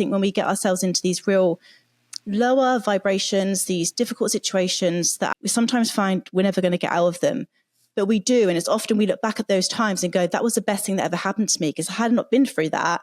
think when we get ourselves into these real lower vibrations, these difficult situations that we sometimes find we're never going to get out of them, but we do. And it's often we look back at those times and go, that was the best thing that ever happened to me, because had I not been through that,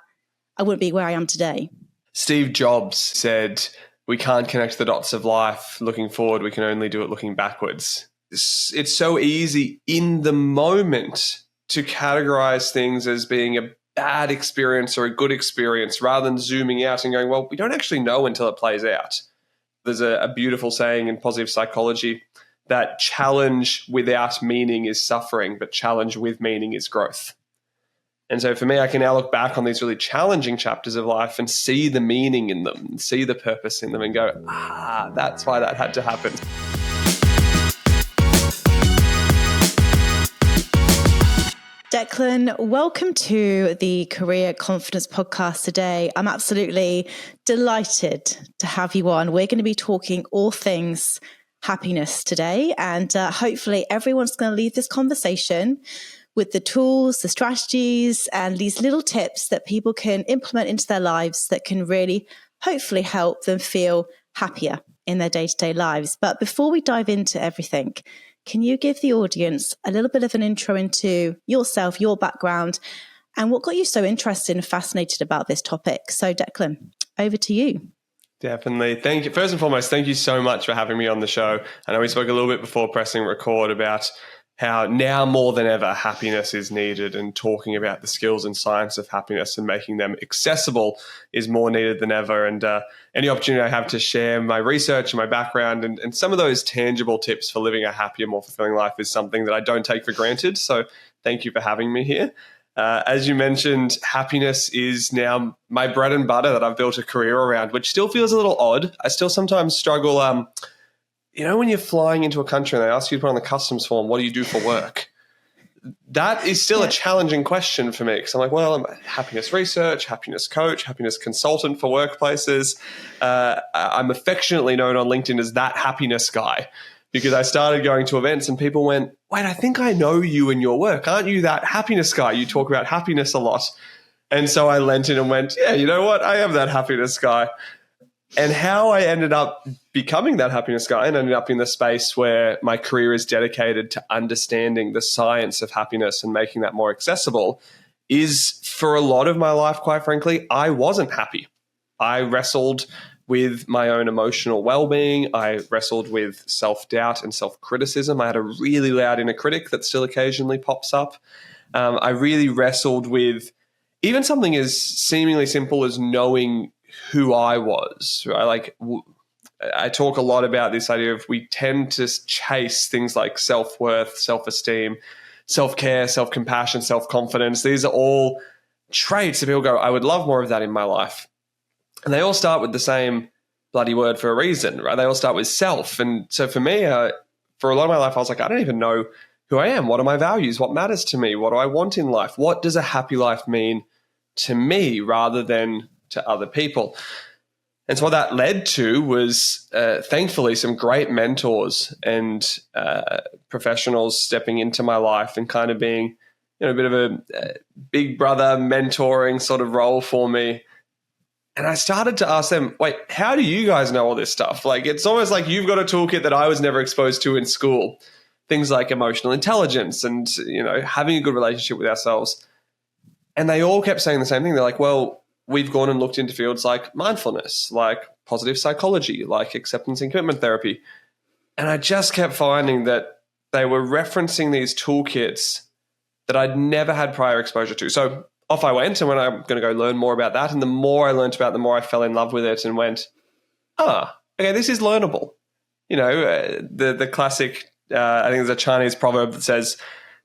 I wouldn't be where I am today. Steve Jobs said, we can't connect the dots of life looking forward. We can only do it looking backwards. It's so easy in the moment to categorize things as being a bad experience or a good experience rather than zooming out and going, well, we don't actually know until it plays out. There's a beautiful saying in positive psychology that challenge without meaning is suffering, but challenge with meaning is growth. And so for me, I can now look back on these really challenging chapters of life and see the meaning in them, and see the purpose in them and go, that's why that had to happen. Declan, welcome to the Career Confidence Podcast today. I'm absolutely delighted to have you on. We're going to be talking all things happiness today, and hopefully everyone's going to leave this conversation with the tools, the strategies, and these little tips that people can implement into their lives that can really hopefully help them feel happier in their day-to-day lives. But before we dive into everything, can you give the audience a little bit of an intro into yourself, your background, and what got you so interested and fascinated about this topic? So Declan, over to you. Definitely. Thank you. First and foremost, thank you so much for having me on the show. I know we spoke a little bit before pressing record about how now more than ever happiness is needed, and talking about the skills and science of happiness and making them accessible is more needed than ever. And any opportunity I have to share my research and my background and some of those tangible tips for living a happier, more fulfilling life is something that I don't take for granted. So thank you for having me here. As you mentioned, happiness is now my bread and butter that I've built a career around, which still feels a little odd. I still sometimes struggle. When you're flying into a country and they ask you to put on the customs form, what do you do for work? That is still a challenging question for me, because I'm like, well, I'm a happiness research, happiness coach, happiness consultant for workplaces. I'm affectionately known on LinkedIn as that happiness guy, because I started going to events and people went, wait, I think I know you and your work. Aren't you that happiness guy? You talk about happiness a lot. And so I lent in and went, yeah, you know what? I am that happiness guy. And how I ended up becoming that happiness guy and ended up in the space where my career is dedicated to understanding the science of happiness and making that more accessible is, for a lot of my life, quite frankly, I wasn't happy. I wrestled with my own emotional well-being. I wrestled with self-doubt and self-criticism. I had a really loud inner critic that still occasionally pops up. I really wrestled with even something as seemingly simple as knowing who I was, right? I talk a lot about this idea of we tend to chase things like self-worth, self-esteem, self-care, self-compassion, self-confidence. These are all traits that people go, I would love more of that in my life. And they all start with the same bloody word for a reason, right? They all start with self. And so for me, for a lot of my life, I was like, I don't even know who I am. What are my values? What matters to me? What do I want in life? What does a happy life mean to me rather than to other people? And so what that led to was, thankfully, some great mentors and professionals stepping into my life and kind of being, a bit of a big brother mentoring sort of role for me. And I started to ask them, wait, how do you guys know all this stuff? Like, it's almost like you've got a toolkit that I was never exposed to in school. Things like emotional intelligence and, having a good relationship with ourselves. And they all kept saying the same thing. They're like, well, we've gone and looked into fields like mindfulness, like positive psychology, like acceptance and commitment therapy. And I just kept finding that they were referencing these toolkits that I'd never had prior exposure to. So off I went and went, I'm going to go learn more about that. And the more I learned about it, the more I fell in love with it and went, okay, this is learnable. The classic, I think there's a Chinese proverb that says,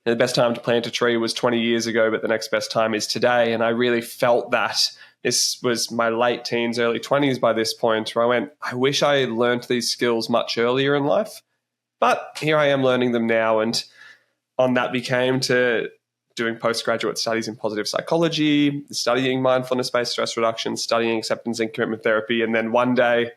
the best time to plant a tree was 20 years ago, but the next best time is today. And I really felt that. This was my late teens, early 20s by this point, where I went, I wish I had learned these skills much earlier in life. But here I am learning them now. And on that became to doing postgraduate studies in positive psychology, studying mindfulness-based stress reduction, studying acceptance and commitment therapy. And then one day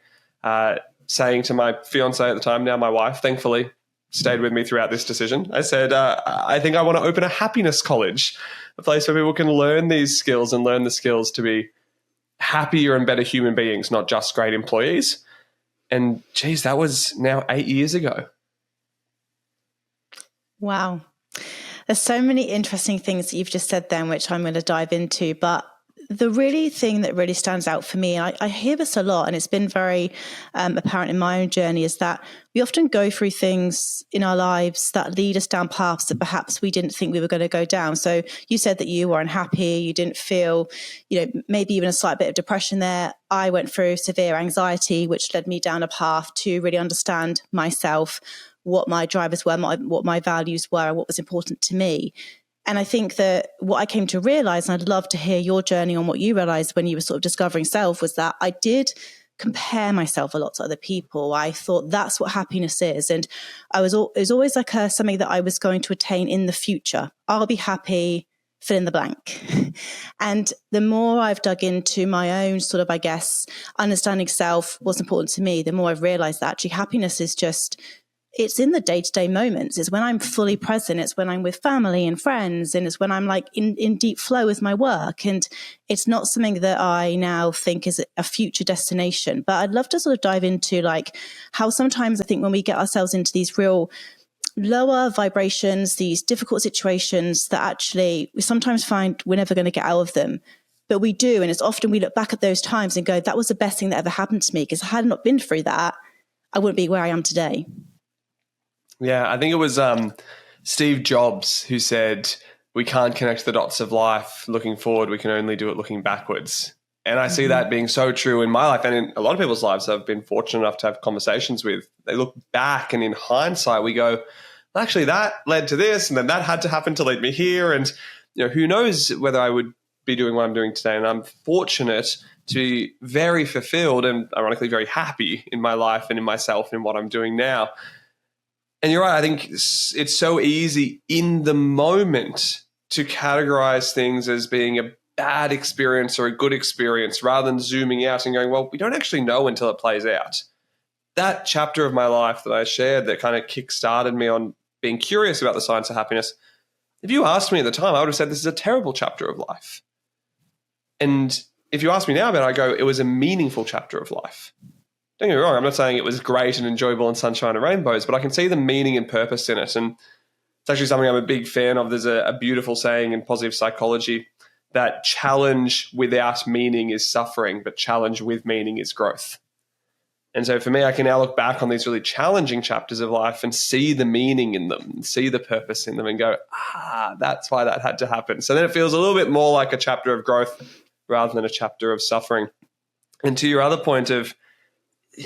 saying to my fiance at the time, now my wife, thankfully, stayed with me throughout this decision. I said, I think I want to open a happiness college, a place where people can learn these skills and learn the skills to be happier and better human beings, not just great employees. And geez, that was now 8 years ago. Wow. There's so many interesting things that you've just said then, which I'm going to dive into. But the really thing that really stands out for me, and I hear this a lot, and it's been very apparent in my own journey, is that we often go through things in our lives that lead us down paths that perhaps we didn't think we were going to go down. So you said that you were unhappy, you didn't feel, maybe even a slight bit of depression there. I went through severe anxiety, which led me down a path to really understand myself, what my drivers were, what my values were, and what was important to me. And I think that what I came to realize, and I'd love to hear your journey on what you realized when you were sort of discovering self, was that I did compare myself a lot to other people. I thought that's what happiness is. And it was always like something that I was going to attain in the future. I'll be happy, fill in the blank. And the more I've dug into my own sort of, I guess, understanding self, what's important to me, the more I've realized that actually happiness is just, it's in the day-to-day moments. It's when I'm fully present. It's when I'm with family and friends. And it's when I'm like in deep flow with my work. And it's not something that I now think is a future destination. But I'd love to sort of dive into like how sometimes I think when we get ourselves into these real lower vibrations, these difficult situations that actually we sometimes find we're never going to get out of them. But we do. And it's often we look back at those times and go, that was the best thing that ever happened to me. Because had I not been through that, I wouldn't be where I am today. Yeah, I think it was Steve Jobs who said, we can't connect the dots of life looking forward. We can only do it looking backwards. And I see that being so true in my life and in a lot of people's lives I've been fortunate enough to have conversations with. They look back and in hindsight, we go, well, actually, that led to this and then that had to happen to lead me here. And who knows whether I would be doing what I'm doing today. And I'm fortunate to be very fulfilled and ironically very happy in my life and in myself and in what I'm doing now. And you're right, I think it's so easy in the moment to categorize things as being a bad experience or a good experience rather than zooming out and going, well, we don't actually know until it plays out. That chapter of my life that I shared that kind of kick-started me on being curious about the science of happiness, if you asked me at the time, I would have said this is a terrible chapter of life. And if you ask me now about it, I go, it was a meaningful chapter of life. Don't get me wrong, I'm not saying it was great and enjoyable and sunshine and rainbows, but I can see the meaning and purpose in it. And it's actually something I'm a big fan of. There's a beautiful saying in positive psychology that challenge without meaning is suffering, but challenge with meaning is growth. And so for me, I can now look back on these really challenging chapters of life and see the meaning in them, and see the purpose in them and go, that's why that had to happen. So then it feels a little bit more like a chapter of growth rather than a chapter of suffering. And to your other point of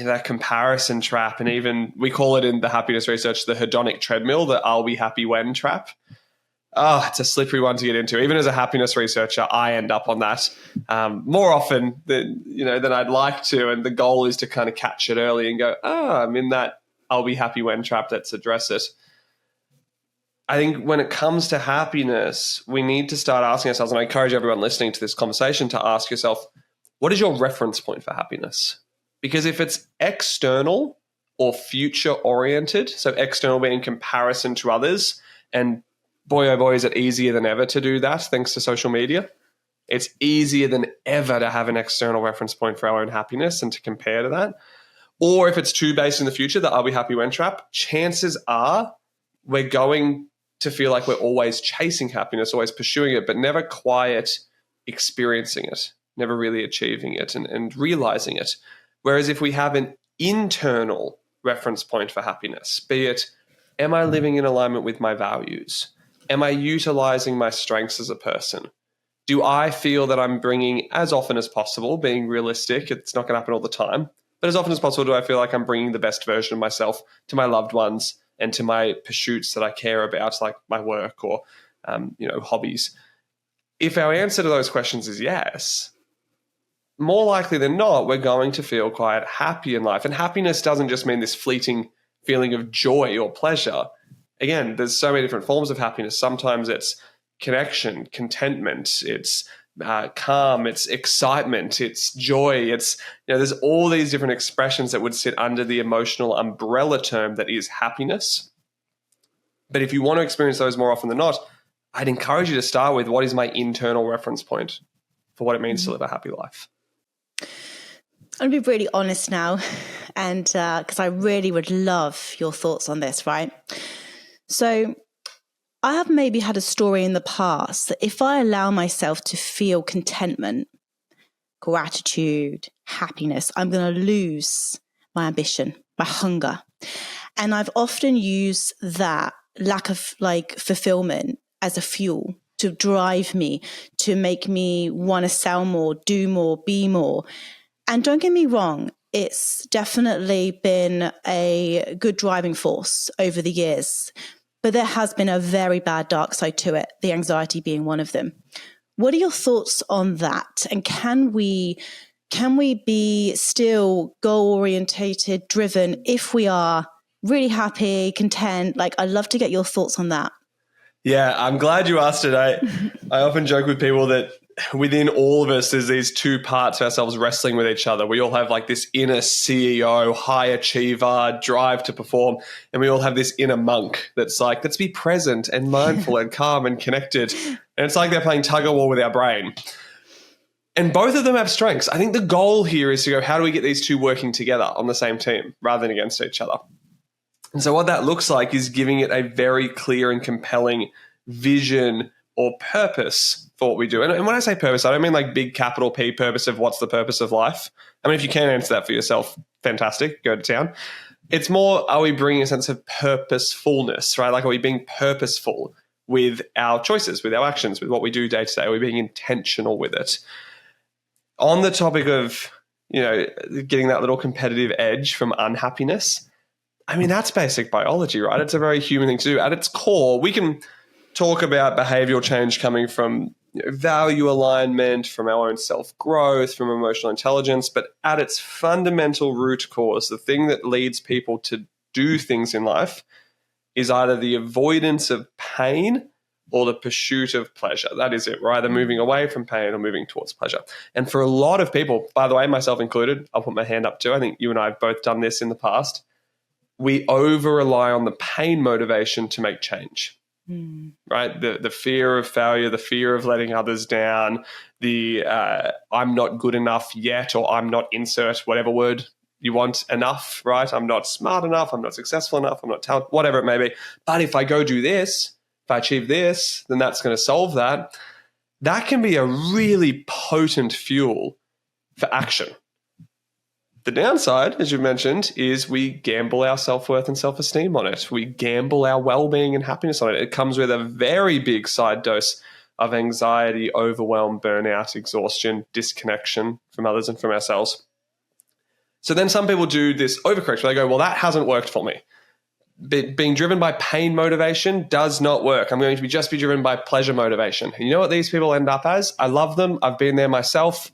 that comparison trap, and even we call it in the happiness research the hedonic treadmill, the I'll be happy when trap. It's a slippery one to get into. Even as a happiness researcher, I end up on that more often than I'd like to. And the goal is to kind of catch it early and go, I'm in that I'll be happy when trap. Let's address it. I think when it comes to happiness, we need to start asking ourselves, and I encourage everyone listening to this conversation to ask yourself, what is your reference point for happiness? Because if it's external or future oriented, so external being in comparison to others, and boy, oh boy, is it easier than ever to do that thanks to social media. It's easier than ever to have an external reference point for our own happiness and to compare to that. Or if it's too based in the future, the I'll be happy when trap, chances are we're going to feel like we're always chasing happiness, always pursuing it, but never quite experiencing it, never really achieving it and realizing it. Whereas if we have an internal reference point for happiness, be it, am I living in alignment with my values? Am I utilizing my strengths as a person? Do I feel that I'm bringing, as often as possible, being realistic, it's not going to happen all the time, but as often as possible, do I feel like I'm bringing the best version of myself to my loved ones and to my pursuits that I care about, like my work or, hobbies? If our answer to those questions is yes, more likely than not, we're going to feel quite happy in life. And happiness doesn't just mean this fleeting feeling of joy or pleasure. Again, there's so many different forms of happiness. Sometimes it's connection, contentment, it's calm, it's excitement, it's joy. It's, there's all these different expressions that would sit under the emotional umbrella term that is happiness. But if you want to experience those more often than not, I'd encourage you to start with what is my internal reference point for what it means to live a happy life. I'm going to be really honest now, and because I really would love your thoughts on this, right? So I have maybe had a story in the past that if I allow myself to feel contentment, gratitude, happiness, I'm going to lose my ambition, my hunger. And I've often used that lack of fulfillment as a fuel to drive me, to make me want to sell more, do more, be more. And don't get me wrong, it's definitely been a good driving force over the years. But there has been a very bad dark side to it, the anxiety being one of them. What are your thoughts on that? And can we be still goal-orientated, driven, if we are really happy, content? I'd love to get your thoughts on that. Yeah, I'm glad you asked it. I often joke with people that within all of us, there's these two parts of ourselves wrestling with each other. We all have this inner CEO, high achiever, drive to perform. And we all have this inner monk that's let's be present and mindful and calm and connected. And it's like they're playing tug of war with our brain. And both of them have strengths. I think the goal here is to go, how do we get these two working together on the same team rather than against each other? And so what that looks like is giving it a very clear and compelling vision or purpose for what we do. And when I say purpose, I don't mean big capital P purpose of what's the purpose of life. I mean, if you can answer that for yourself, fantastic, go to town. It's more, are we bringing a sense of purposefulness, right? Are we being purposeful with our choices, with our actions, with what we do day to day? Are we being intentional with it? On the topic of, getting that little competitive edge from unhappiness, I mean, that's basic biology, right? It's a very human thing to do. At its core, we can talk about behavioral change coming from value alignment, from our own self-growth, from emotional intelligence. But at its fundamental root cause, the thing that leads people to do things in life is either the avoidance of pain or the pursuit of pleasure. That is it. We're either moving away from pain or moving towards pleasure. And for a lot of people, by the way, myself included, I'll put my hand up too. I think you and I have both done this in the past. We over-rely on the pain motivation to make change, right? The fear of failure, the fear of letting others down, the I'm not good enough yet, or I'm not insert whatever word you want enough, right? I'm not smart enough, I'm not successful enough, I'm not talented, whatever it may be. But if I go do this, if I achieve this, then that's going to solve that. That can be a really potent fuel for action. The downside, as you mentioned, is we gamble our self-worth and self-esteem on it. We gamble our well-being and happiness on it. It comes with a very big side dose of anxiety, overwhelm, burnout, exhaustion, disconnection from others and from ourselves. So then some people do this overcorrection where they go, well, that hasn't worked for me. Being driven by pain motivation does not work. I'm going to just be driven by pleasure motivation. And you know what these people end up as? I love them. I've been there myself.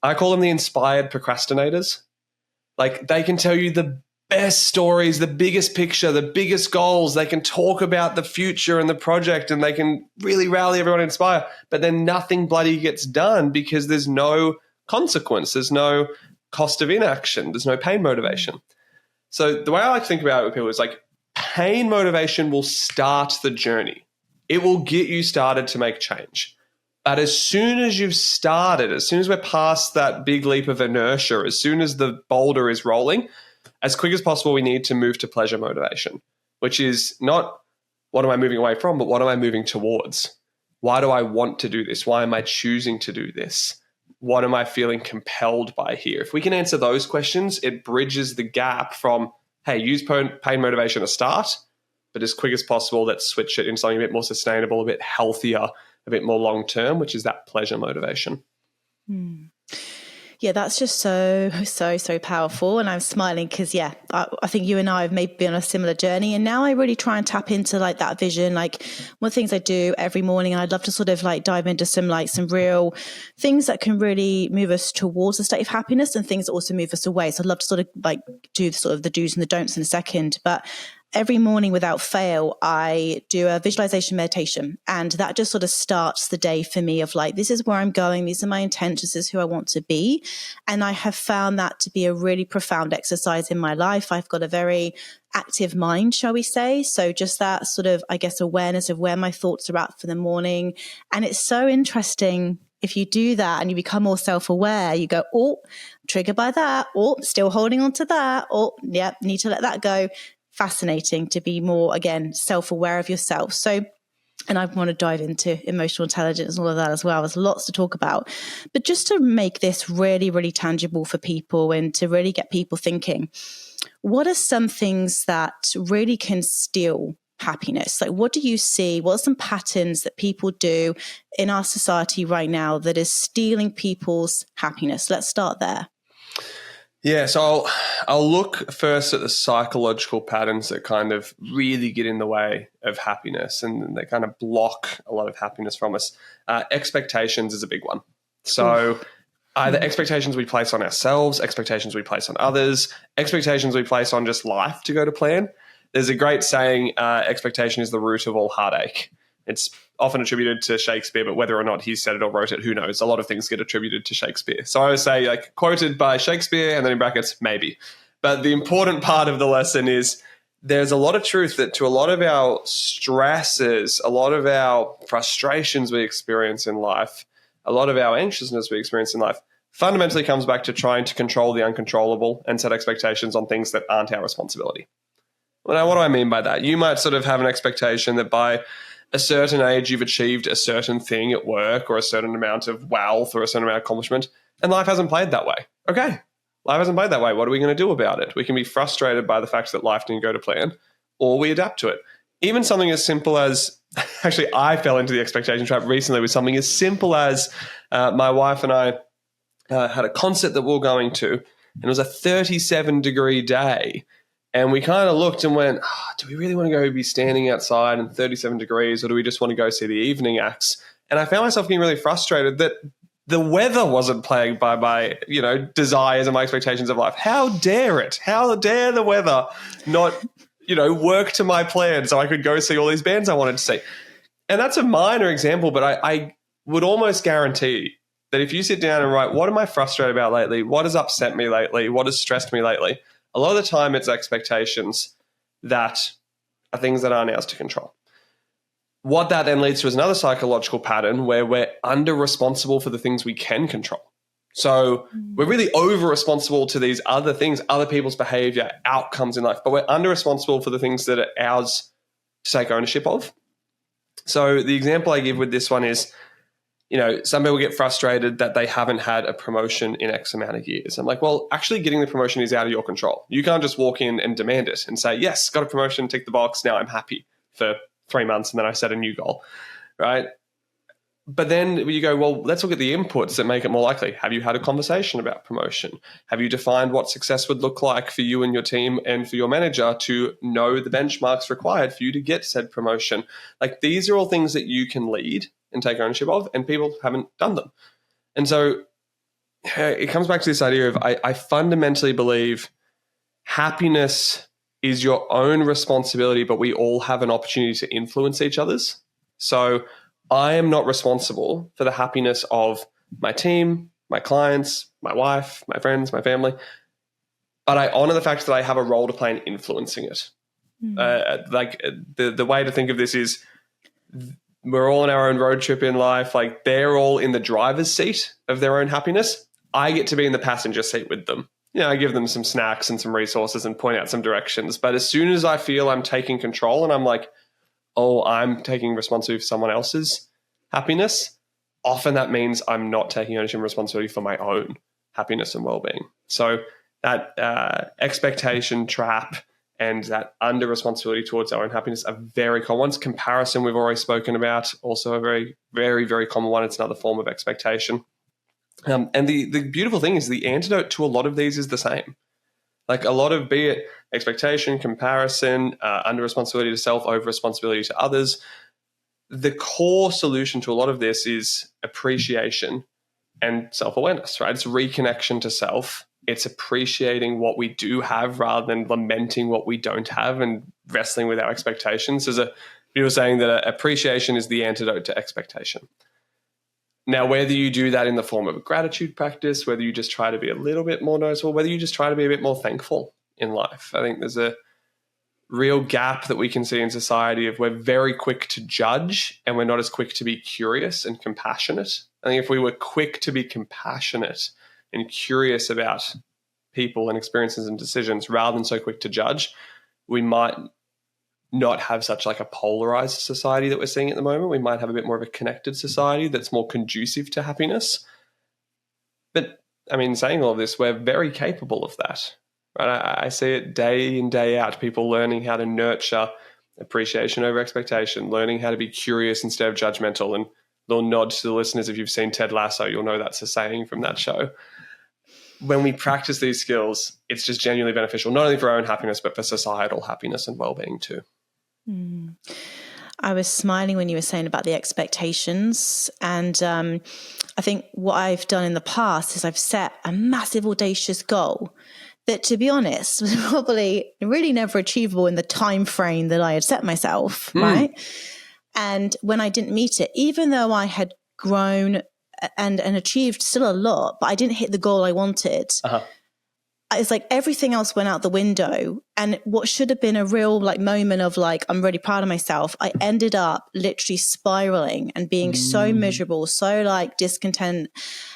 I call them the inspired procrastinators. They can tell you the best stories, the biggest picture, the biggest goals. They can talk about the future and the project, and they can really rally everyone and inspire. But then nothing bloody gets done because there's no consequence. There's no cost of inaction. There's no pain motivation. So the way I like to think about it with people is pain motivation will start the journey. It will get you started to make change. But as soon as you've started, as soon as we're past that big leap of inertia, as soon as the boulder is rolling, as quick as possible, we need to move to pleasure motivation, which is not what am I moving away from, but what am I moving towards? Why do I want to do this? Why am I choosing to do this? What am I feeling compelled by here? If we can answer those questions, it bridges the gap from, hey, use pain motivation to start, but as quick as possible, let's switch it into something a bit more sustainable, a bit healthier, a bit more long-term, which is that pleasure motivation. Yeah, that's just so powerful. And I'm smiling because, I think you and I have maybe been on a similar journey. And now I really try and tap into that vision. One of the things I do every morning, and I'd love to sort of dive into some real things that can really move us towards a state of happiness and things that also move us away. So I'd love to sort of do sort of the do's and the don'ts in a second. But every morning without fail, I do a visualization meditation. And that just sort of starts the day for me of this is where I'm going. These are my intentions. This is who I want to be. And I have found that to be a really profound exercise in my life. I've got a very active mind, shall we say. So just that sort of, awareness of where my thoughts are at for the morning. And it's so interesting if you do that and you become more self-aware, you go, oh, triggered by that, or still holding on to that, or yeah, need to let that go. Fascinating to be more, again, self-aware of yourself. So, and I want to dive into emotional intelligence and all of that as well. There's lots to talk about. But just to make this really, really tangible for people and to really get people thinking, what are some things that really can steal happiness? Like, what do you see? What are some patterns that people do in our society right now that is stealing people's happiness? Let's start there. Yeah, so I'll look first at the psychological patterns that kind of really get in the way of happiness and they kind of block a lot of happiness from us. Expectations is a big one. So either expectations we place on ourselves, expectations we place on others, expectations we place on just life to go to plan. There's a great saying, expectation is the root of all heartache. It's often attributed to Shakespeare, but whether or not he said it or wrote it, who knows? A lot of things get attributed to Shakespeare. So I would say, like, quoted by Shakespeare, and then in brackets, maybe. But the important part of the lesson is there's a lot of truth that to a lot of our stresses, a lot of our frustrations we experience in life, a lot of our anxiousness we experience in life, fundamentally comes back to trying to control the uncontrollable and set expectations on things that aren't our responsibility. Well, now, what do I mean by that? You might sort of have an expectation that by a certain age, you've achieved a certain thing at work or a certain amount of wealth or a certain amount of accomplishment, and life hasn't played that way. Okay, life hasn't played that way. What are we going to do about it? We can be frustrated by the fact that life didn't go to plan, or we adapt to it. Even something as simple as, actually, I fell into the expectation trap recently with something as simple as my wife and I had a concert that we were going to, and it was a 37-degree day. And we kind of looked and went, do we really want to go be standing outside in 37 degrees or do we just want to go see the evening acts? And I found myself getting really frustrated that the weather wasn't playing by my, desires and my expectations of life. How dare it? How dare the weather not, work to my plan so I could go see all these bands I wanted to see? And that's a minor example, but I would almost guarantee that if you sit down and write, what am I frustrated about lately? What has upset me lately? What has stressed me lately? A lot of the time it's expectations that are things that aren't ours to control. What that then leads to is another psychological pattern where we're under-responsible for the things we can control. So we're really over-responsible to these other things, other people's behavior, outcomes in life, but we're under-responsible for the things that are ours to take ownership of. So the example I give with this one is, some people get frustrated that they haven't had a promotion in X amount of years. I'm like, well, actually getting the promotion is out of your control. You can't just walk in and demand it and say, yes, got a promotion, tick the box, now I'm happy for 3 months and then I set a new goal, right? But then you go, well, let's look at the inputs that make it more likely. Have you had a conversation about promotion? Have you defined what success would look like for you and your team and for your manager to know the benchmarks required for you to get said promotion? Like, these are all things that you can lead and take ownership of, and people haven't done them. And so it comes back to this idea of I fundamentally believe happiness is your own responsibility, but we all have an opportunity to influence each other's. So I am not responsible for the happiness of my team, my clients, my wife, my friends, my family, but I honor the fact that I have a role to play in influencing it. The way to think of this is we're all on our own road trip in life. Like, they're all in the driver's seat of their own happiness. I get to be in the passenger seat with them. I give them some snacks and some resources and point out some directions. But as soon as I feel I'm taking control and I'm like, oh, I'm taking responsibility for someone else's happiness, often that means I'm not taking ownership and responsibility for my own happiness and well-being. So that expectation trap and that under responsibility towards our own happiness are very common ones. Comparison, we've already spoken about, also a very, very, very common one. It's another form of expectation. And the beautiful thing is the antidote to a lot of these is the same. Like, a lot of, be it expectation, comparison, under responsibility to self, over responsibility to others, the core solution to a lot of this is appreciation and self-awareness, right? It's reconnection to self. It's appreciating what we do have rather than lamenting what we don't have and wrestling with our expectations. There's a beautiful saying that appreciation is the antidote to expectation. Now, whether you do that in the form of a gratitude practice, whether you just try to be a little bit more noticeable, whether you just try to be a bit more thankful in life, I think there's a real gap that we can see in society of we're very quick to judge and we're not as quick to be curious and compassionate I think if we were quick to be compassionate and curious about people and experiences and decisions rather than so quick to judge, we might not have such like a polarized society that we're seeing at the moment. We might have a bit more of a connected society that's more conducive to happiness. But I mean, saying all of this, we're very capable of that. Right? I see it day in, day out, people learning how to nurture appreciation over expectation, learning how to be curious instead of judgmental. And little nod to the listeners, if you've seen Ted Lasso, you'll know that's a saying from that show. When we practice these skills, it's just genuinely beneficial, not only for our own happiness, but for societal happiness and well-being too. I was smiling when you were saying about the expectations. And I think what I've done in the past is I've set a massive, audacious goal that, to be honest, was probably really never achievable in the time frame that I had set myself, right? And when I didn't meet it, even though I had grown and achieved still a lot, but I didn't hit the goal I wanted, it's like everything else went out the window. And what should have been a real like moment of like, I'm really proud of myself, I ended up literally spiraling and being so miserable, so like discontent,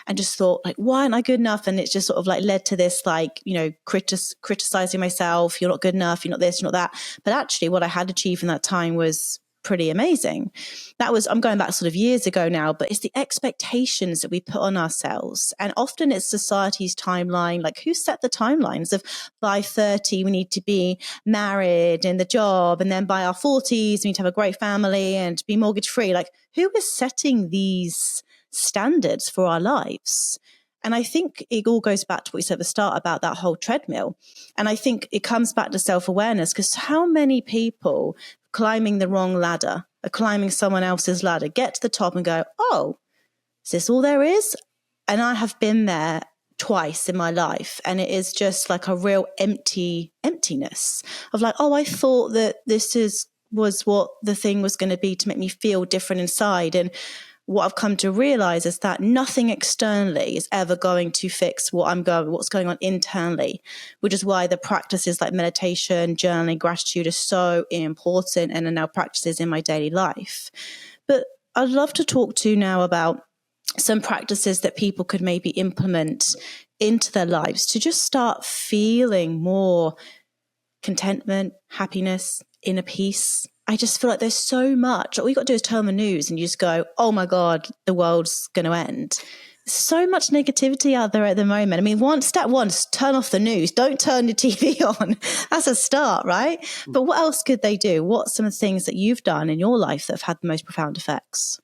and just thought like, why aren't I good enough? And it just sort of like led to this like, you know, criticizing myself. You're not good enough. You're not this, you're not that. But actually what I had achieved in that time was pretty amazing. I'm going back sort of years ago now, but it's the expectations that we put on ourselves. And often it's society's timeline. Like, who set the timelines of by 30, we need to be married and the job. And then by our 40s, we need to have a great family and be mortgage free. Like, who is setting these standards for our lives? And I think it all goes back to what you said at the start about that whole treadmill. And I think it comes back to self-awareness, because how many people climbing the wrong ladder or climbing someone else's ladder get to the top and go, oh, is this all there is? And I have been there twice in my life. And it is just like a real emptiness of like, oh, I thought that was what the thing was going to be to make me feel different inside. And what I've come to realize is that nothing externally is ever going to fix what's going on internally, which is why the practices like meditation, journaling, gratitude are so important and are now practices in my daily life. But I'd love to talk to you now about some practices that people could maybe implement into their lives to just start feeling more contentment, happiness, inner peace. I just feel like there's so much. All you got to do is turn on the news and you just go, oh my God, the world's going to end. There's so much negativity out there at the moment. I mean, step one, turn off the news. Don't turn your TV on. That's a start, right? But what else could they do? What's some of the things that you've done in your life that have had the most profound effects?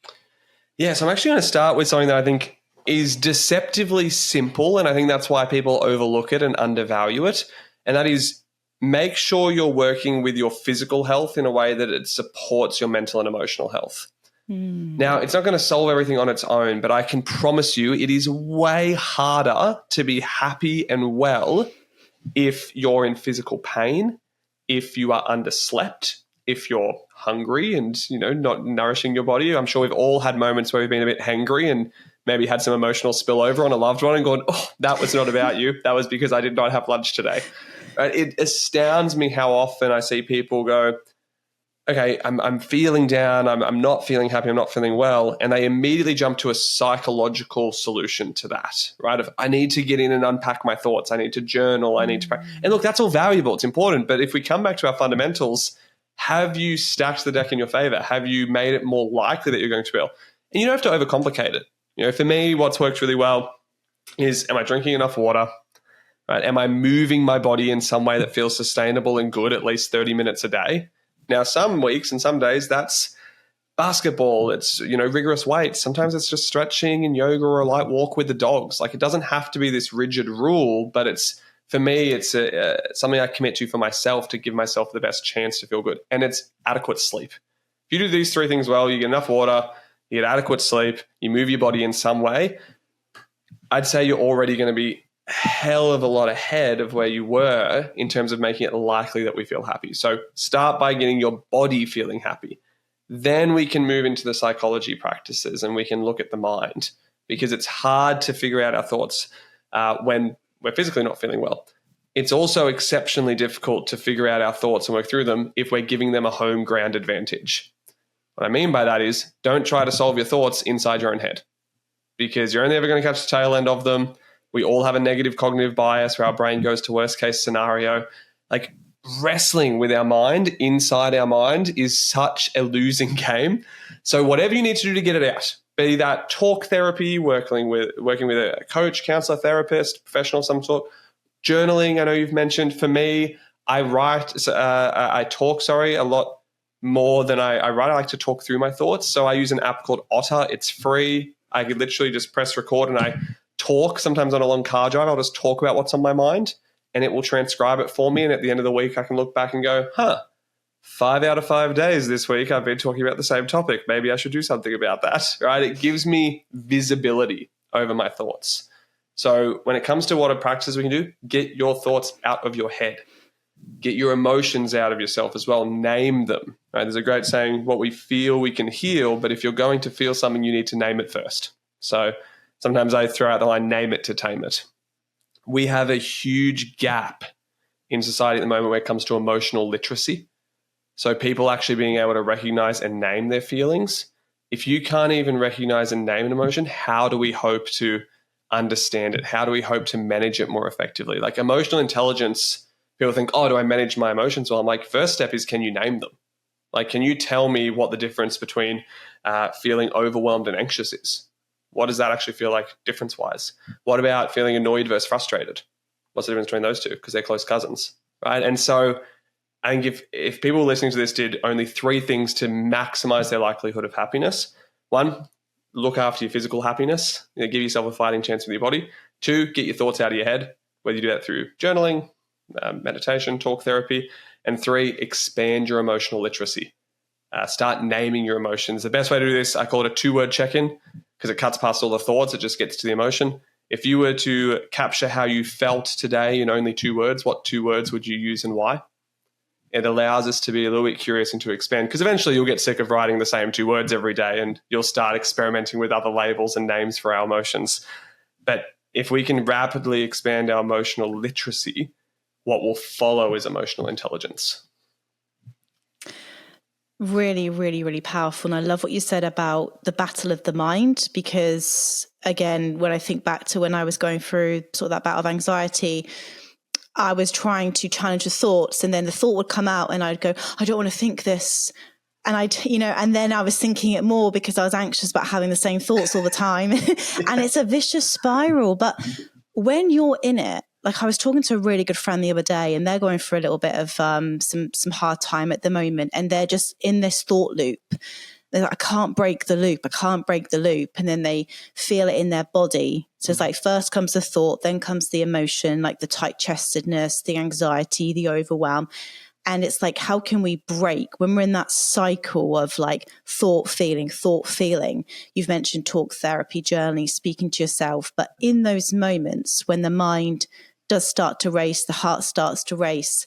Yeah, so I'm actually going to start with something that I think is deceptively simple, and I think that's why people overlook it and undervalue it, and that is, make sure you're working with your physical health in a way that it supports your mental and emotional health. Now, it's not going to solve everything on its own, but I can promise you it is way harder to be happy and well if you're in physical pain, if you are underslept, if you're hungry and, you know, not nourishing your body. I'm sure we've all had moments where we've been a bit hangry and maybe had some emotional spillover on a loved one and gone, oh, that was not about you. That was because I did not have lunch today. Right? It astounds me how often I see people go, okay, I'm feeling down, I'm not feeling happy, I'm not feeling well, and they immediately jump to a psychological solution to that, right? If I need to get in and unpack my thoughts, I need to journal, I need to pray. And look, that's all valuable, it's important, but if we come back to our fundamentals, have you stacked the deck in your favor? Have you made it more likely that you're going to feel? And you don't have to overcomplicate it. You know, for me, what's worked really well is, am I drinking enough water? Right? Am I moving my body in some way that feels sustainable and good, at least 30 minutes a day? Now, some weeks and some days that's basketball, it's, you know, rigorous weights. Sometimes it's just stretching and yoga or a light walk with the dogs. Like, it doesn't have to be this rigid rule, but it's, for me, it's something I commit to for myself to give myself the best chance to feel good. And it's adequate sleep. If you do these three things well, you get enough water, you get adequate sleep, you move your body in some way, I'd say you're already going to be a hell of a lot ahead of where you were in terms of making it likely that we feel happy. So start by getting your body feeling happy. Then we can move into the psychology practices and we can look at the mind, because it's hard to figure out our thoughts when we're physically not feeling well. It's also exceptionally difficult to figure out our thoughts and work through them if we're giving them a home ground advantage. What I mean by that is, don't try to solve your thoughts inside your own head, because you're only ever going to catch the tail end of them. We all have a negative cognitive bias where our brain goes to worst case scenario. Like, wrestling with our mind, inside our mind, is such a losing game. So whatever you need to do to get it out, be that talk therapy, working with a coach, counselor, therapist, professional of some sort, journaling, I know you've mentioned. For me, I talk a lot more than I write. I like to talk through my thoughts. So I use an app called Otter. It's free. I could literally just press record and I talk. Sometimes on a long car drive, I'll just talk about what's on my mind and it will transcribe it for me. And at the end of the week, I can look back and go, 5 out of 5 days this week, I've been talking about the same topic. Maybe I should do something about that, right? It gives me visibility over my thoughts. So when it comes to what a practice we can do, get your thoughts out of your head. Get your emotions out of yourself as well. Name them, right? There's a great saying, what we feel, we can heal. But if you're going to feel something, you need to name it first. So sometimes I throw out the line, name it to tame it. We have a huge gap in society at the moment when it comes to emotional literacy. So people actually being able to recognize and name their feelings. If you can't even recognize and name an emotion, how do we hope to understand it? How do we hope to manage it more effectively? Like emotional intelligence, people think, do I manage my emotions? Well, I'm like, first step is, can you name them? Like, can you tell me what the difference between feeling overwhelmed and anxious is? What does that actually feel like difference-wise? What about feeling annoyed versus frustrated? What's the difference between those two? Because they're close cousins, right? And so I think if people listening to this did only 3 things to maximize their likelihood of happiness: 1, look after your physical happiness, give yourself a fighting chance with your body. 2, get your thoughts out of your head, whether you do that through journaling, meditation, talk therapy. And 3, expand your emotional literacy. Start naming your emotions. The best way to do this, I call it a 2-word check-in, because it cuts past all the thoughts. It just gets to the emotion. If you were to capture how you felt today in only 2 words, what 2 words would you use and why? It allows us to be a little bit curious and to expand, because eventually you'll get sick of writing the same 2 words every day and you'll start experimenting with other labels and names for our emotions. But if we can rapidly expand our emotional literacy, what will follow is emotional intelligence. Really, really, really powerful. And I love what you said about the battle of the mind, because again, when I think back to when I was going through sort of that battle of anxiety, I was trying to challenge the thoughts, and then the thought would come out and I'd go, I don't want to think this. And and then I was thinking it more because I was anxious about having the same thoughts all the time. And it's a vicious spiral. But when you're in it, like I was talking to a really good friend the other day, and they're going through a little bit of some hard time at the moment, and they're just in this thought loop. They're like, I can't break the loop. And then they feel it in their body. So it's like, first comes the thought, then comes the emotion, like the tight chestedness, the anxiety, the overwhelm. And it's like, how can we break when we're in that cycle of like thought, feeling? You've mentioned talk therapy, journaling, speaking to yourself. But in those moments when the mind does start to race, the heart starts to race,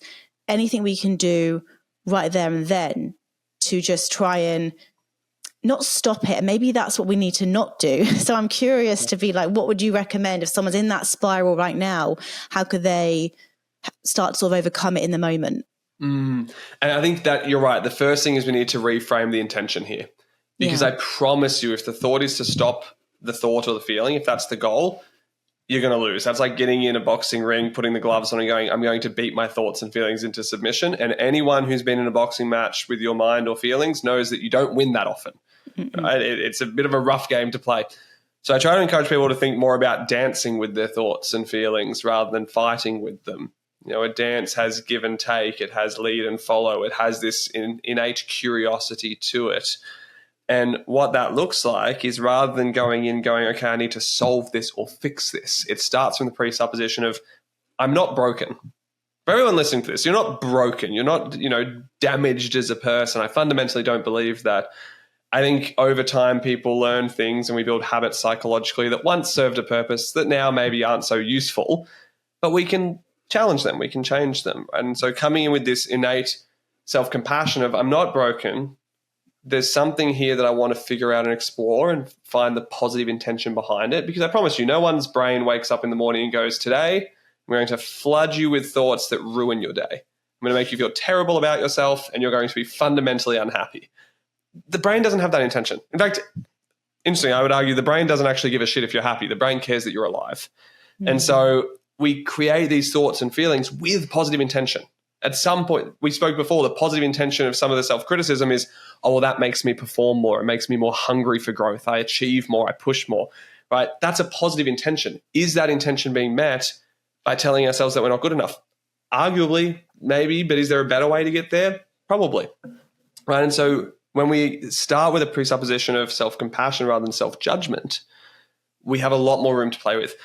anything we can do right there and then to just try and not stop it. And maybe that's what we need to not do. So I'm curious to be like, what would you recommend if someone's in that spiral right now? How could they start to sort of overcome it in the moment? And I think that you're right. The first thing is we need to reframe the intention here, because I promise you, if the thought is to stop the thought or the feeling, if that's the goal, you're going to lose. That's like getting in a boxing ring, putting the gloves on and going, I'm going to beat my thoughts and feelings into submission. And anyone who's been in a boxing match with your mind or feelings knows that you don't win that often. Right? It's a bit of a rough game to play. So I try to encourage people to think more about dancing with their thoughts and feelings rather than fighting with them. A dance has give and take. It has lead and follow. It has this innate curiosity to it. And what that looks like is, rather than going, okay, I need to solve this or fix this, it starts from the presupposition of, I'm not broken. For everyone listening to this, you're not broken. You're not, damaged as a person. I fundamentally don't believe that. I think over time people learn things and we build habits psychologically that once served a purpose that now maybe aren't so useful, but we can challenge them, we can change them. And so coming in with this innate self-compassion of, I'm not broken, there's something here that I want to figure out and explore and find the positive intention behind it. Because I promise you, no one's brain wakes up in the morning and goes, today I'm going to flood you with thoughts that ruin your day. I'm going to make you feel terrible about yourself and you're going to be fundamentally unhappy. The brain doesn't have that intention. In fact, interesting. I would argue the brain doesn't actually give a shit if you're happy. The brain cares that you're alive. And so we create these thoughts and feelings with positive intention. At some point, we spoke before, the positive intention of some of the self-criticism is, oh, well, that makes me perform more. It makes me more hungry for growth. I achieve more. I push more, right? That's a positive intention. Is that intention being met by telling ourselves that we're not good enough? Arguably, maybe, but is there a better way to get there? Probably, right? And so when we start with a presupposition of self-compassion rather than self-judgment, we have a lot more room to play with.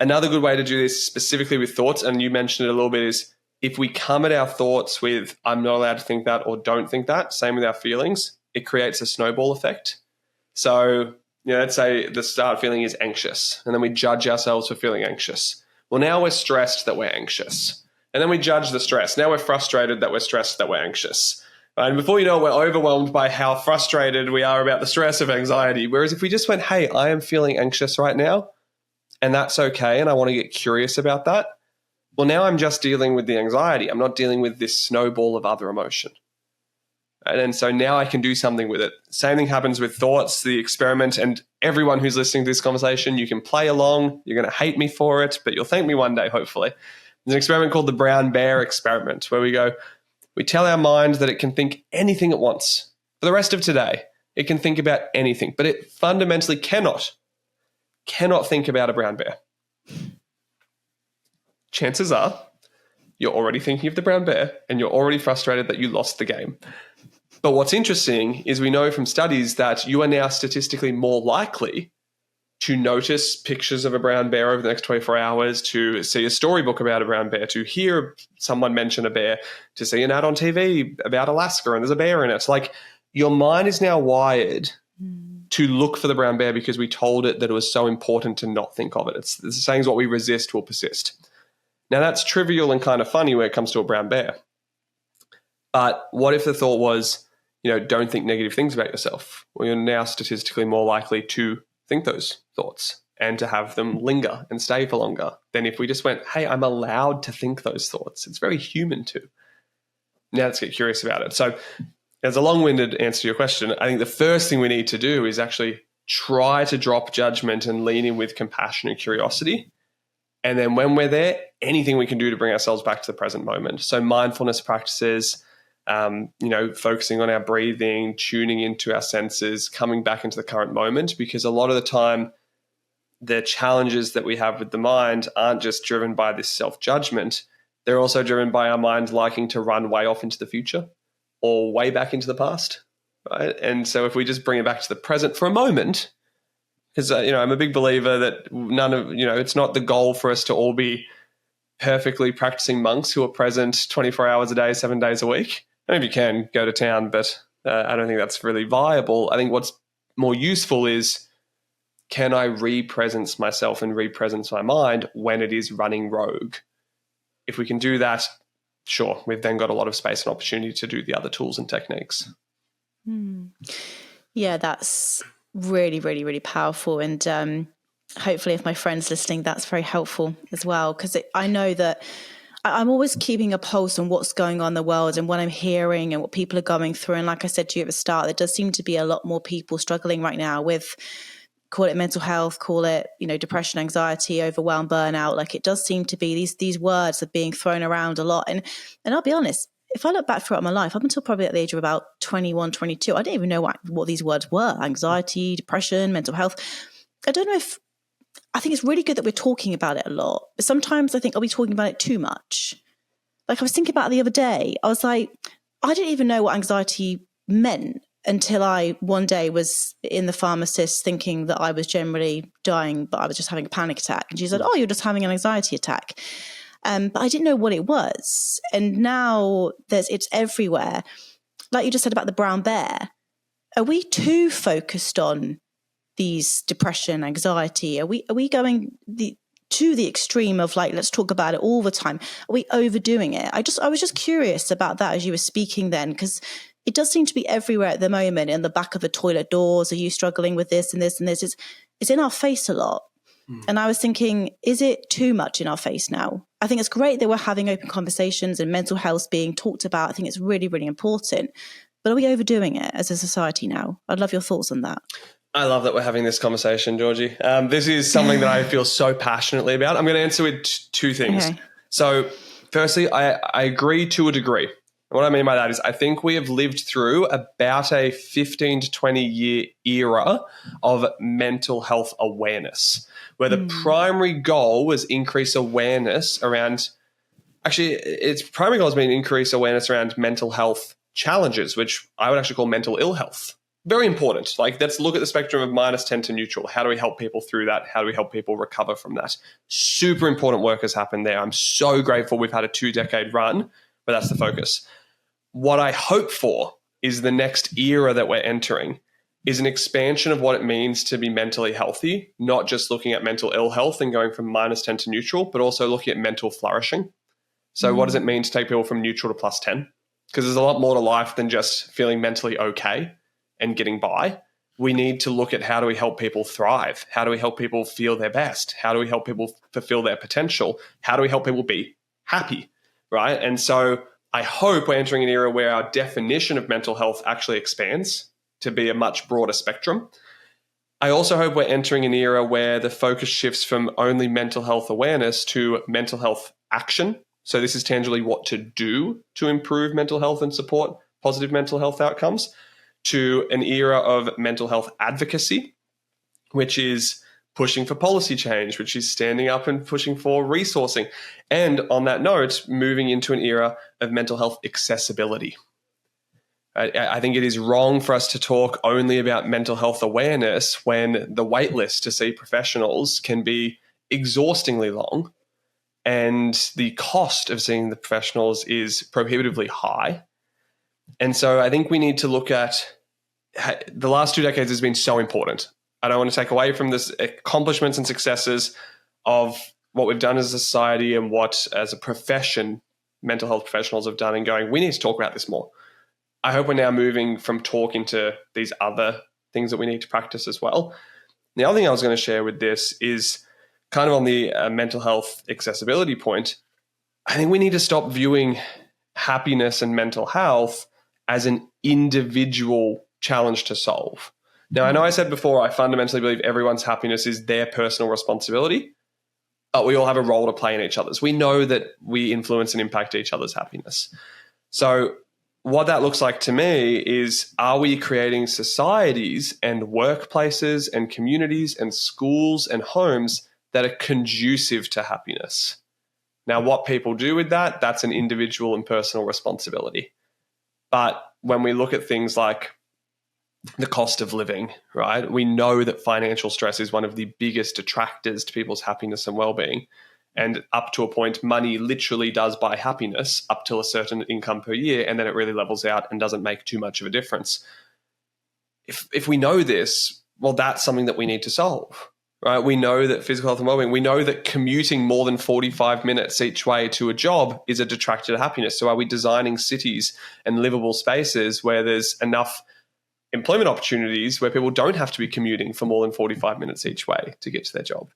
Another good way to do this specifically with thoughts, and you mentioned it a little bit, is if we come at our thoughts with, I'm not allowed to think that or don't think that, same with our feelings, it creates a snowball effect. So, let's say the start feeling is anxious, and then we judge ourselves for feeling anxious. Well, now we're stressed that we're anxious. And then we judge the stress. Now we're frustrated that we're stressed that we're anxious. And before you know it, we're overwhelmed by how frustrated we are about the stress of anxiety. Whereas if we just went, hey, I am feeling anxious right now, and that's okay, and I want to get curious about that, well, now I'm just dealing with the anxiety. I'm not dealing with this snowball of other emotion. And so now I can do something with it. Same thing happens with thoughts, the experiment, and everyone who's listening to this conversation, you can play along. You're going to hate me for it, but you'll thank me one day, hopefully. There's an experiment called the brown bear experiment, where we tell our mind that it can think anything it wants for the rest of today. It can think about anything, but it fundamentally cannot think about a brown bear. Chances are you're already thinking of the brown bear and you're already frustrated that you lost the game. But what's interesting is we know from studies that you are now statistically more likely to notice pictures of a brown bear over the next 24 hours, to see a storybook about a brown bear, to hear someone mention a bear, to see an ad on TV about Alaska and there's a bear in it. It's like your mind is now wired to look for the brown bear because we told it that it was so important to not think of it. It's the saying is what we resist will persist. Now, that's trivial and kind of funny when it comes to a brown bear. But what if the thought was, don't think negative things about yourself? Well, you're now statistically more likely to think those thoughts and to have them linger and stay for longer than if we just went, hey, I'm allowed to think those thoughts. It's very human too. Now let's get curious about it. So as a long-winded answer to your question, I think the first thing we need to do is actually try to drop judgment and lean in with compassion and curiosity. And then when we're there, anything we can do to bring ourselves back to the present moment. So mindfulness practices, focusing on our breathing, tuning into our senses, coming back into the current moment, because a lot of the time the challenges that we have with the mind aren't just driven by this self-judgment. They're also driven by our mind liking to run way off into the future or way back into the past, right? And so if we just bring it back to the present for a moment, because, I'm a big believer that it's not the goal for us to all be perfectly practicing monks who are present 24 hours a day, 7 days a week. I don't know if you can go to town, but I don't think that's really viable. I think what's more useful is, can I re-presence myself and re-presence my mind when it is running rogue? If we can do that, sure, we've then got a lot of space and opportunity to do the other tools and techniques. Yeah, that's really, really, really powerful. And hopefully if my friends listening, that's very helpful as well, because I know that I'm always keeping a pulse on what's going on in the world and what I'm hearing and what people are going through. And like I said to you at the start, there does seem to be a lot more people struggling right now with, call it mental health, call it, depression, anxiety, overwhelm, burnout. Like it does seem to be these words are being thrown around a lot. And I'll be honest, if I look back throughout my life, up until probably at the age of about 21, 22, I didn't even know what these words were. Anxiety, depression, mental health. I think it's really good that we're talking about it a lot. But sometimes I think, are we talking about it too much? Like I was thinking about it the other day. I was like, I didn't even know what anxiety meant until I one day was in the pharmacist thinking that I was generally dying, but I was just having a panic attack. And she said, oh, you're just having an anxiety attack. But I didn't know what it was. And now it's everywhere. Like you just said about the brown bear. Are we too focused on these depression, anxiety? Are we going to the extreme of like, let's talk about it all the time? Are we overdoing it? I was just curious about that as you were speaking then, because it does seem to be everywhere at the moment. In the back of the toilet doors, are you struggling with this and this and this? It's in our face a lot. And I was thinking, is it too much in our face now? I think it's great that we're having open conversations and mental health being talked about. I think it's really, really important. But are we overdoing it as a society now? I'd love your thoughts on that. I love that we're having this conversation, Georgie. This is something that I feel so passionately about. I'm going to answer with two things. Okay. So firstly, I agree to a degree. And what I mean by that is I think we have lived through about a 15 to 20 year era of mental health awareness, where the primary goal was increase awareness around, actually, its primary goal has been increase awareness around mental health challenges, which I would actually call mental ill health. Very important. Like, let's look at the spectrum of -10 to neutral. How do we help people through that? How do we help people recover from that? Super important work has happened there. I'm so grateful we've had a 2-decade run, but that's the focus. What I hope for is the next era that we're entering is an expansion of what it means to be mentally healthy, not just looking at mental ill health and going from -10 to neutral, but also looking at mental flourishing. So what does it mean to take people from neutral to +10? Because there's a lot more to life than just feeling mentally okay and getting by. We need to look at how do we help people thrive? How do we help people feel their best? How do we help people fulfill their potential? How do we help people be happy, right? And so I hope we're entering an era where our definition of mental health actually expands to be a much broader spectrum. I also hope we're entering an era where the focus shifts from only mental health awareness to mental health action. So this is tangibly what to do to improve mental health and support positive mental health outcomes, to an era of mental health advocacy, which is pushing for policy change, which is standing up and pushing for resourcing. And on that note, moving into an era of mental health accessibility. I think it is wrong for us to talk only about mental health awareness when the wait list to see professionals can be exhaustingly long and the cost of seeing the professionals is prohibitively high. And so I think we need to look at the last 2 decades has been so important. I don't want to take away from this accomplishments and successes of what we've done as a society and what, as a profession, mental health professionals have done, and going, we need to talk about this more. I hope we're now moving from talk into these other things that we need to practice as well. The other thing I was going to share with this is kind of on the mental health accessibility point. I think we need to stop viewing happiness and mental health as an individual challenge to solve. Now, I know I said before, I fundamentally believe everyone's happiness is their personal responsibility, but we all have a role to play in each other's. We know that we influence and impact each other's happiness. So what that looks like to me is, are we creating societies and workplaces and communities and schools and homes that are conducive to happiness? Now, what people do with that, that's an individual and personal responsibility. But when we look at things like the cost of living, right, we know that financial stress is one of the biggest detractors to people's happiness and well-being. And up to a point, money literally does buy happiness up to a certain income per year, and then it really levels out and doesn't make too much of a difference. If we know this, well, that's something that we need to solve. Right? We know that physical health and well-being, we know that commuting more than 45 minutes each way to a job is a detractor to happiness. So are we designing cities and livable spaces where there's enough employment opportunities where people don't have to be commuting for more than 45 minutes each way to get to their job?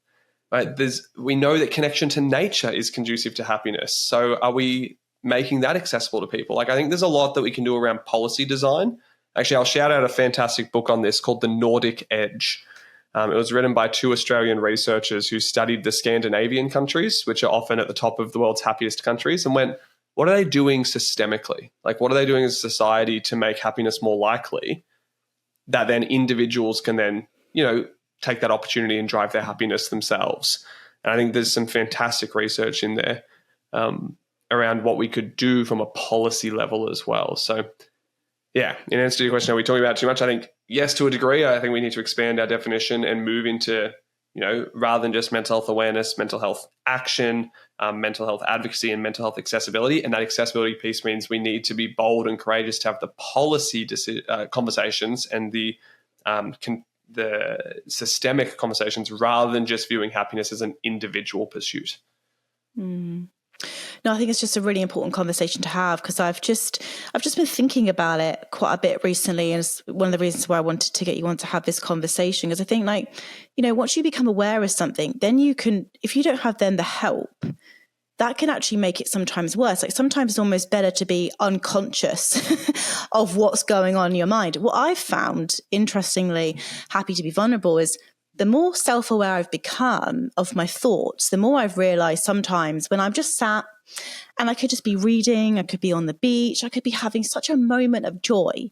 Right? We know that connection to nature is conducive to happiness. So are we making that accessible to people? Like, I think there's a lot that we can do around policy design. Actually, I'll shout out a fantastic book on this called The Nordic Edge. It was written by 2 Australian researchers who studied the Scandinavian countries, which are often at the top of the world's happiest countries, and went, what are they doing systemically? Like, what are they doing as a society to make happiness more likely, that then individuals can then, take that opportunity and drive their happiness themselves? And I think there's some fantastic research in there around what we could do from a policy level as well. So, yeah, in answer to your question, are we talking about it too much? I think yes, to a degree. I think we need to expand our definition and move into, rather than just mental health awareness, mental health action, mental health advocacy, and mental health accessibility. And that accessibility piece means we need to be bold and courageous to have the policy conversations and the systemic conversations, rather than just viewing happiness as an individual pursuit. No, I think it's just a really important conversation to have, because I've just been thinking about it quite a bit recently, and it's one of the reasons why I wanted to get you on to have this conversation. Because I think, once you become aware of something, then you can, if you don't have then the help, that can actually make it sometimes worse. Like sometimes it's almost better to be unconscious of what's going on in your mind. What I've found, interestingly, happy to be vulnerable, is the more self-aware I've become of my thoughts, the more I've realized sometimes when I'm just sat and I could just be reading, I could be on the beach, I could be having such a moment of joy.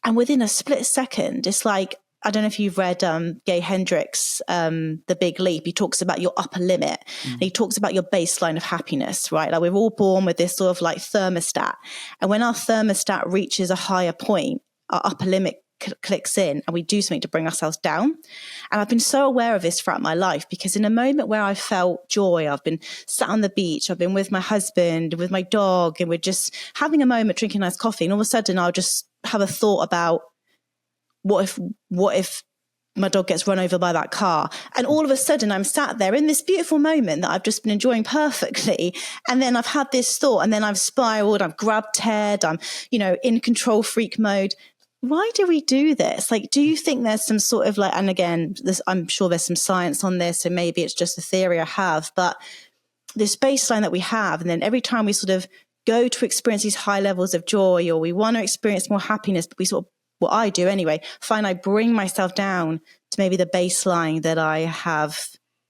And within a split second, it's like, I don't know if you've read Gay Hendricks' The Big Leap. He talks about your upper limit. And he talks about your baseline of happiness, right? Like we're all born with this sort of like thermostat. And when our thermostat reaches a higher point, our upper limit clicks in and we do something to bring ourselves down. And I've been so aware of this throughout my life, because in a moment where I felt joy, I've been sat on the beach, I've been with my husband, with my dog, and we're just having a moment, drinking nice coffee. And all of a sudden I'll just have a thought about, what if my dog gets run over by that car? And all of a sudden I'm sat there in this beautiful moment that I've just been enjoying perfectly. And then I've had this thought, and then I've spiraled, I've grabbed Ted, I'm, in control freak mode. Why do we do this? Like, do you think there's some sort of like, and again, I'm sure there's some science on this, and maybe it's just a theory I have, but this baseline that we have, and then every time we sort of go to experience these high levels of joy, or we want to experience more happiness, but we sort of, what I do anyway, find I bring myself down to maybe the baseline that I have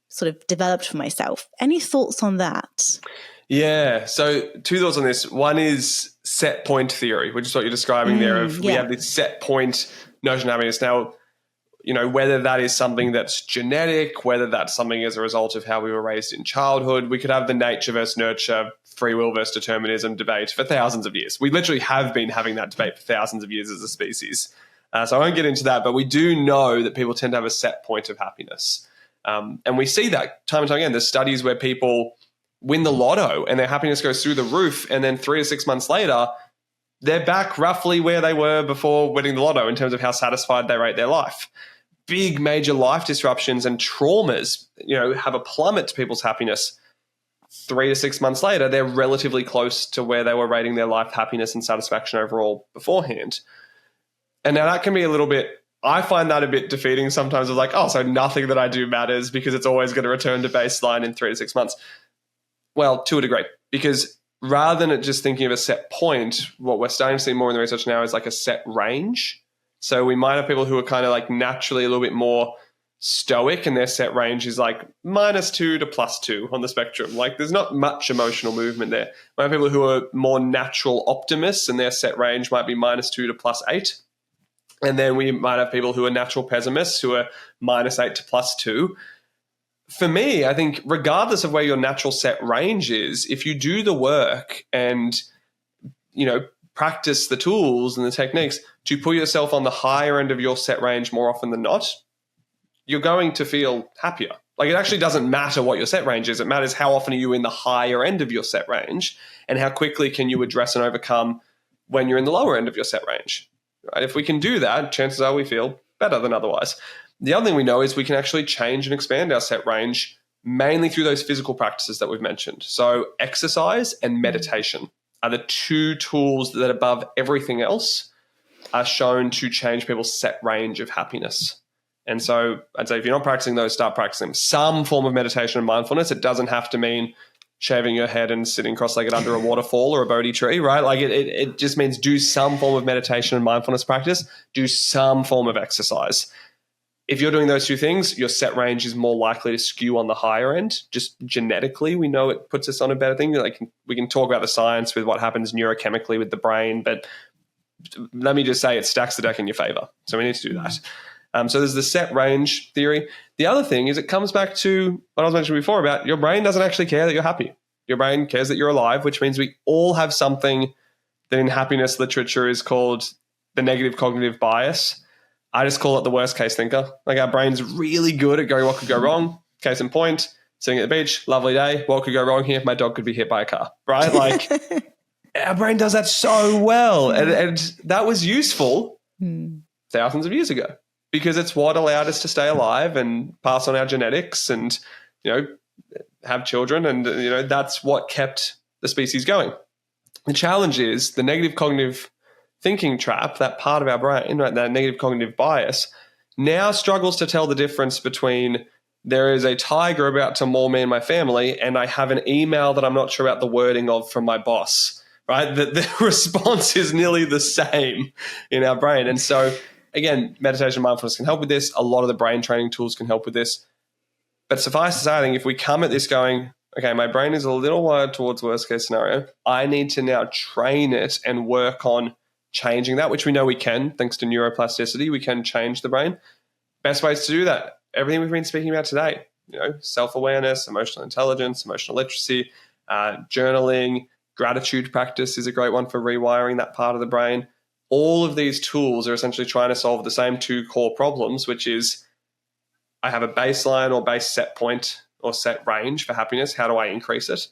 sort of developed for myself. Any thoughts on that? Yeah. So 2 thoughts on this. One is set point theory, which is what you're describing there. We have this set point notion of happiness. Now, whether that is something that's genetic, whether that's something as a result of how we were raised in childhood, we could have the nature versus nurture, free will versus determinism debate for thousands of years. We literally have been having that debate for thousands of years as a species. So I won't get into that, but we do know that people tend to have a set point of happiness. And we see that time and time again. There's studies where people win the lotto and their happiness goes through the roof, and then 3 to 6 months later, they're back roughly where they were before winning the lotto in terms of how satisfied they rate their life. Big major life disruptions and traumas, have a plummet to people's happiness. 3 to 6 months later, they're relatively close to where they were rating their life happiness and satisfaction overall beforehand. And now that can be I find that a bit defeating sometimes, of like, so nothing that I do matters because it's always going to return to baseline in 3 to 6 months. Well, to a degree, because rather than just thinking of a set point, what we're starting to see more in the research now is like a set range. So we might have people who are kind of like naturally a little bit more stoic, and their set range is like -2 to +2 on the spectrum. Like there's not much emotional movement there. We have people who are more natural optimists, and their set range might be -2 to +8. And then we might have people who are natural pessimists who are -8 to +2. For me, I think regardless of where your natural set range is, if you do the work and, practice the tools and the techniques to put yourself on the higher end of your set range more often than not, you're going to feel happier. Like it actually doesn't matter what your set range is. It matters how often are you in the higher end of your set range, and how quickly can you address and overcome when you're in the lower end of your set range. Right? If we can do that, chances are we feel better than otherwise. The other thing we know is we can actually change and expand our set range mainly through those physical practices that we've mentioned. So exercise and meditation are the 2 tools that above everything else are shown to change people's set range of happiness. And so I'd say if you're not practicing those, start practicing some form of meditation and mindfulness. It doesn't have to mean shaving your head and sitting cross-legged under a waterfall or a Bodhi tree, right? Like it just means do some form of meditation and mindfulness practice, do some form of exercise. If you're doing those 2 things, your set range is more likely to skew on the higher end. Just genetically, we know it puts us on a better thing. Like we can talk about the science with what happens neurochemically with the brain, but let me just say it stacks the deck in your favor. So we need to do that. So there's the set range theory. The other thing is it comes back to what I was mentioning before about your brain doesn't actually care that you're happy. Your brain cares that you're alive, which means we all have something that in happiness literature is called the negative cognitive bias. I just call it the worst case thinker. Like our brain's really good at going, what could go wrong? Case in point, sitting at the beach, lovely day. What could go wrong here? My dog could be hit by a car, right? Like our brain does that so well. And that was useful thousands of years ago because it's what allowed us to stay alive and pass on our genetics and, have children. And, that's what kept the species going. The challenge is the negative cognitive thinking trap, that part of our brain, right, that negative cognitive bias, now struggles to tell the difference between there is a tiger about to maul me and my family, and I have an email that I'm not sure about the wording of from my boss, right? The response is nearly the same in our brain. And so, again, meditation and mindfulness can help with this. A lot of the brain training tools can help with this. But suffice to say, I think if we come at this going, okay, my brain is a little wired towards worst case scenario, I need to now train it and work on changing that, which we know we can, thanks to neuroplasticity. We can change the brain. Best ways to do that, everything we've been speaking about today, self-awareness, emotional intelligence, emotional literacy, journaling, gratitude practice is a great one for rewiring that part of the brain. All of these tools are essentially trying to solve the same two core problems, which is I have a baseline or base set point or set range for happiness. How do I increase it?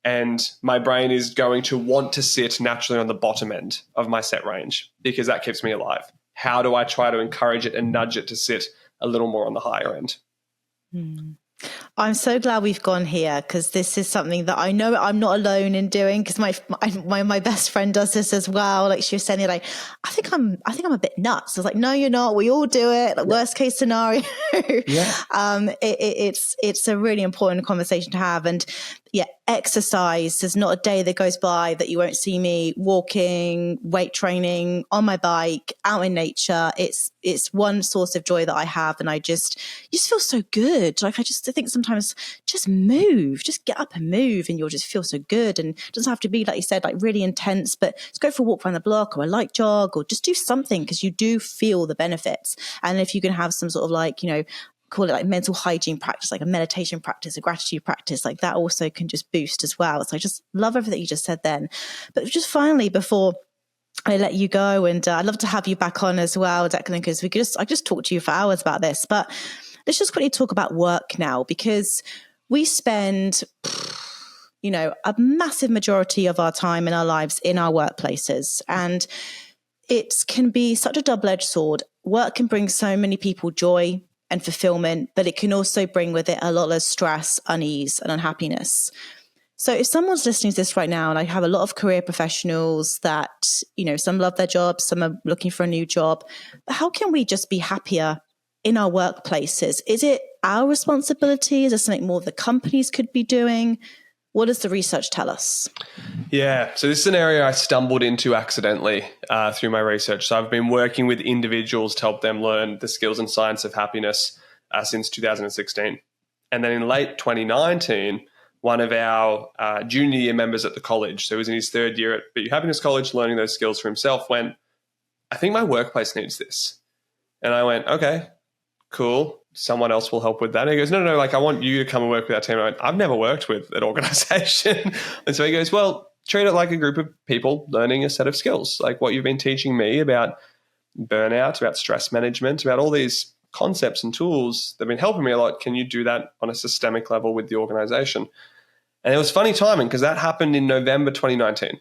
And my brain is going to want to sit naturally on the bottom end of my set range because that keeps me alive. How do I try to encourage it and nudge it to sit a little more on the higher end? I'm so glad we've gone here because this is something that I know I'm not alone in doing because my best friend does this as well. Like she was saying, like, I think I'm a bit nuts. I was like, no, you're not. We all do it. Like, worst case scenario. It's a really important conversation to have. And yeah, exercise. There's not a day that goes by that you won't see me walking, weight training, on my bike, out in nature. It's one source of joy that I have, and you just feel so good. Like I think sometimes just move, just get up and move, and you'll just feel so good. And it doesn't have to be, like you said, like really intense, but just go for a walk around the block or a light jog or just do something because you do feel the benefits. And if you can have some sort of like, call it like mental hygiene practice, like a meditation practice, a gratitude practice, like that also can just boost as well. So I just love everything you just said then. But just finally, before I let you go, and I'd love to have you back on as well, Declan, because I just talked to you for hours about this, but let's just quickly talk about work now, because we spend, a massive majority of our time in our lives in our workplaces, and it can be such a double-edged sword. Work can bring so many people joy and fulfillment, but it can also bring with it a lot of stress, unease, and unhappiness. So if someone's listening to this right now, and I have a lot of career professionals that, some love their jobs, some are looking for a new job, but how can we just be happier in our workplaces? Is it our responsibility? Is there something more the companies could be doing? What does the research tell us? Yeah, so this is an area I stumbled into accidentally through my research. So I've been working with individuals to help them learn the skills and science of happiness since 2016. And then in late 2019, one of our junior year members at the college, so he was in his third year at BU Happiness College, learning those skills for himself, went, I think my workplace needs this. And I went, okay, cool. Someone else will help with that. And he goes, no, like I want you to come and work with our team. I went, I've never worked with an organization. And so he goes, well, treat it like a group of people learning a set of skills, like what you've been teaching me about burnout, about stress management, about all these concepts and tools that have been helping me a lot. Can you do that on a systemic level with the organization? And it was funny timing because that happened in November 2019.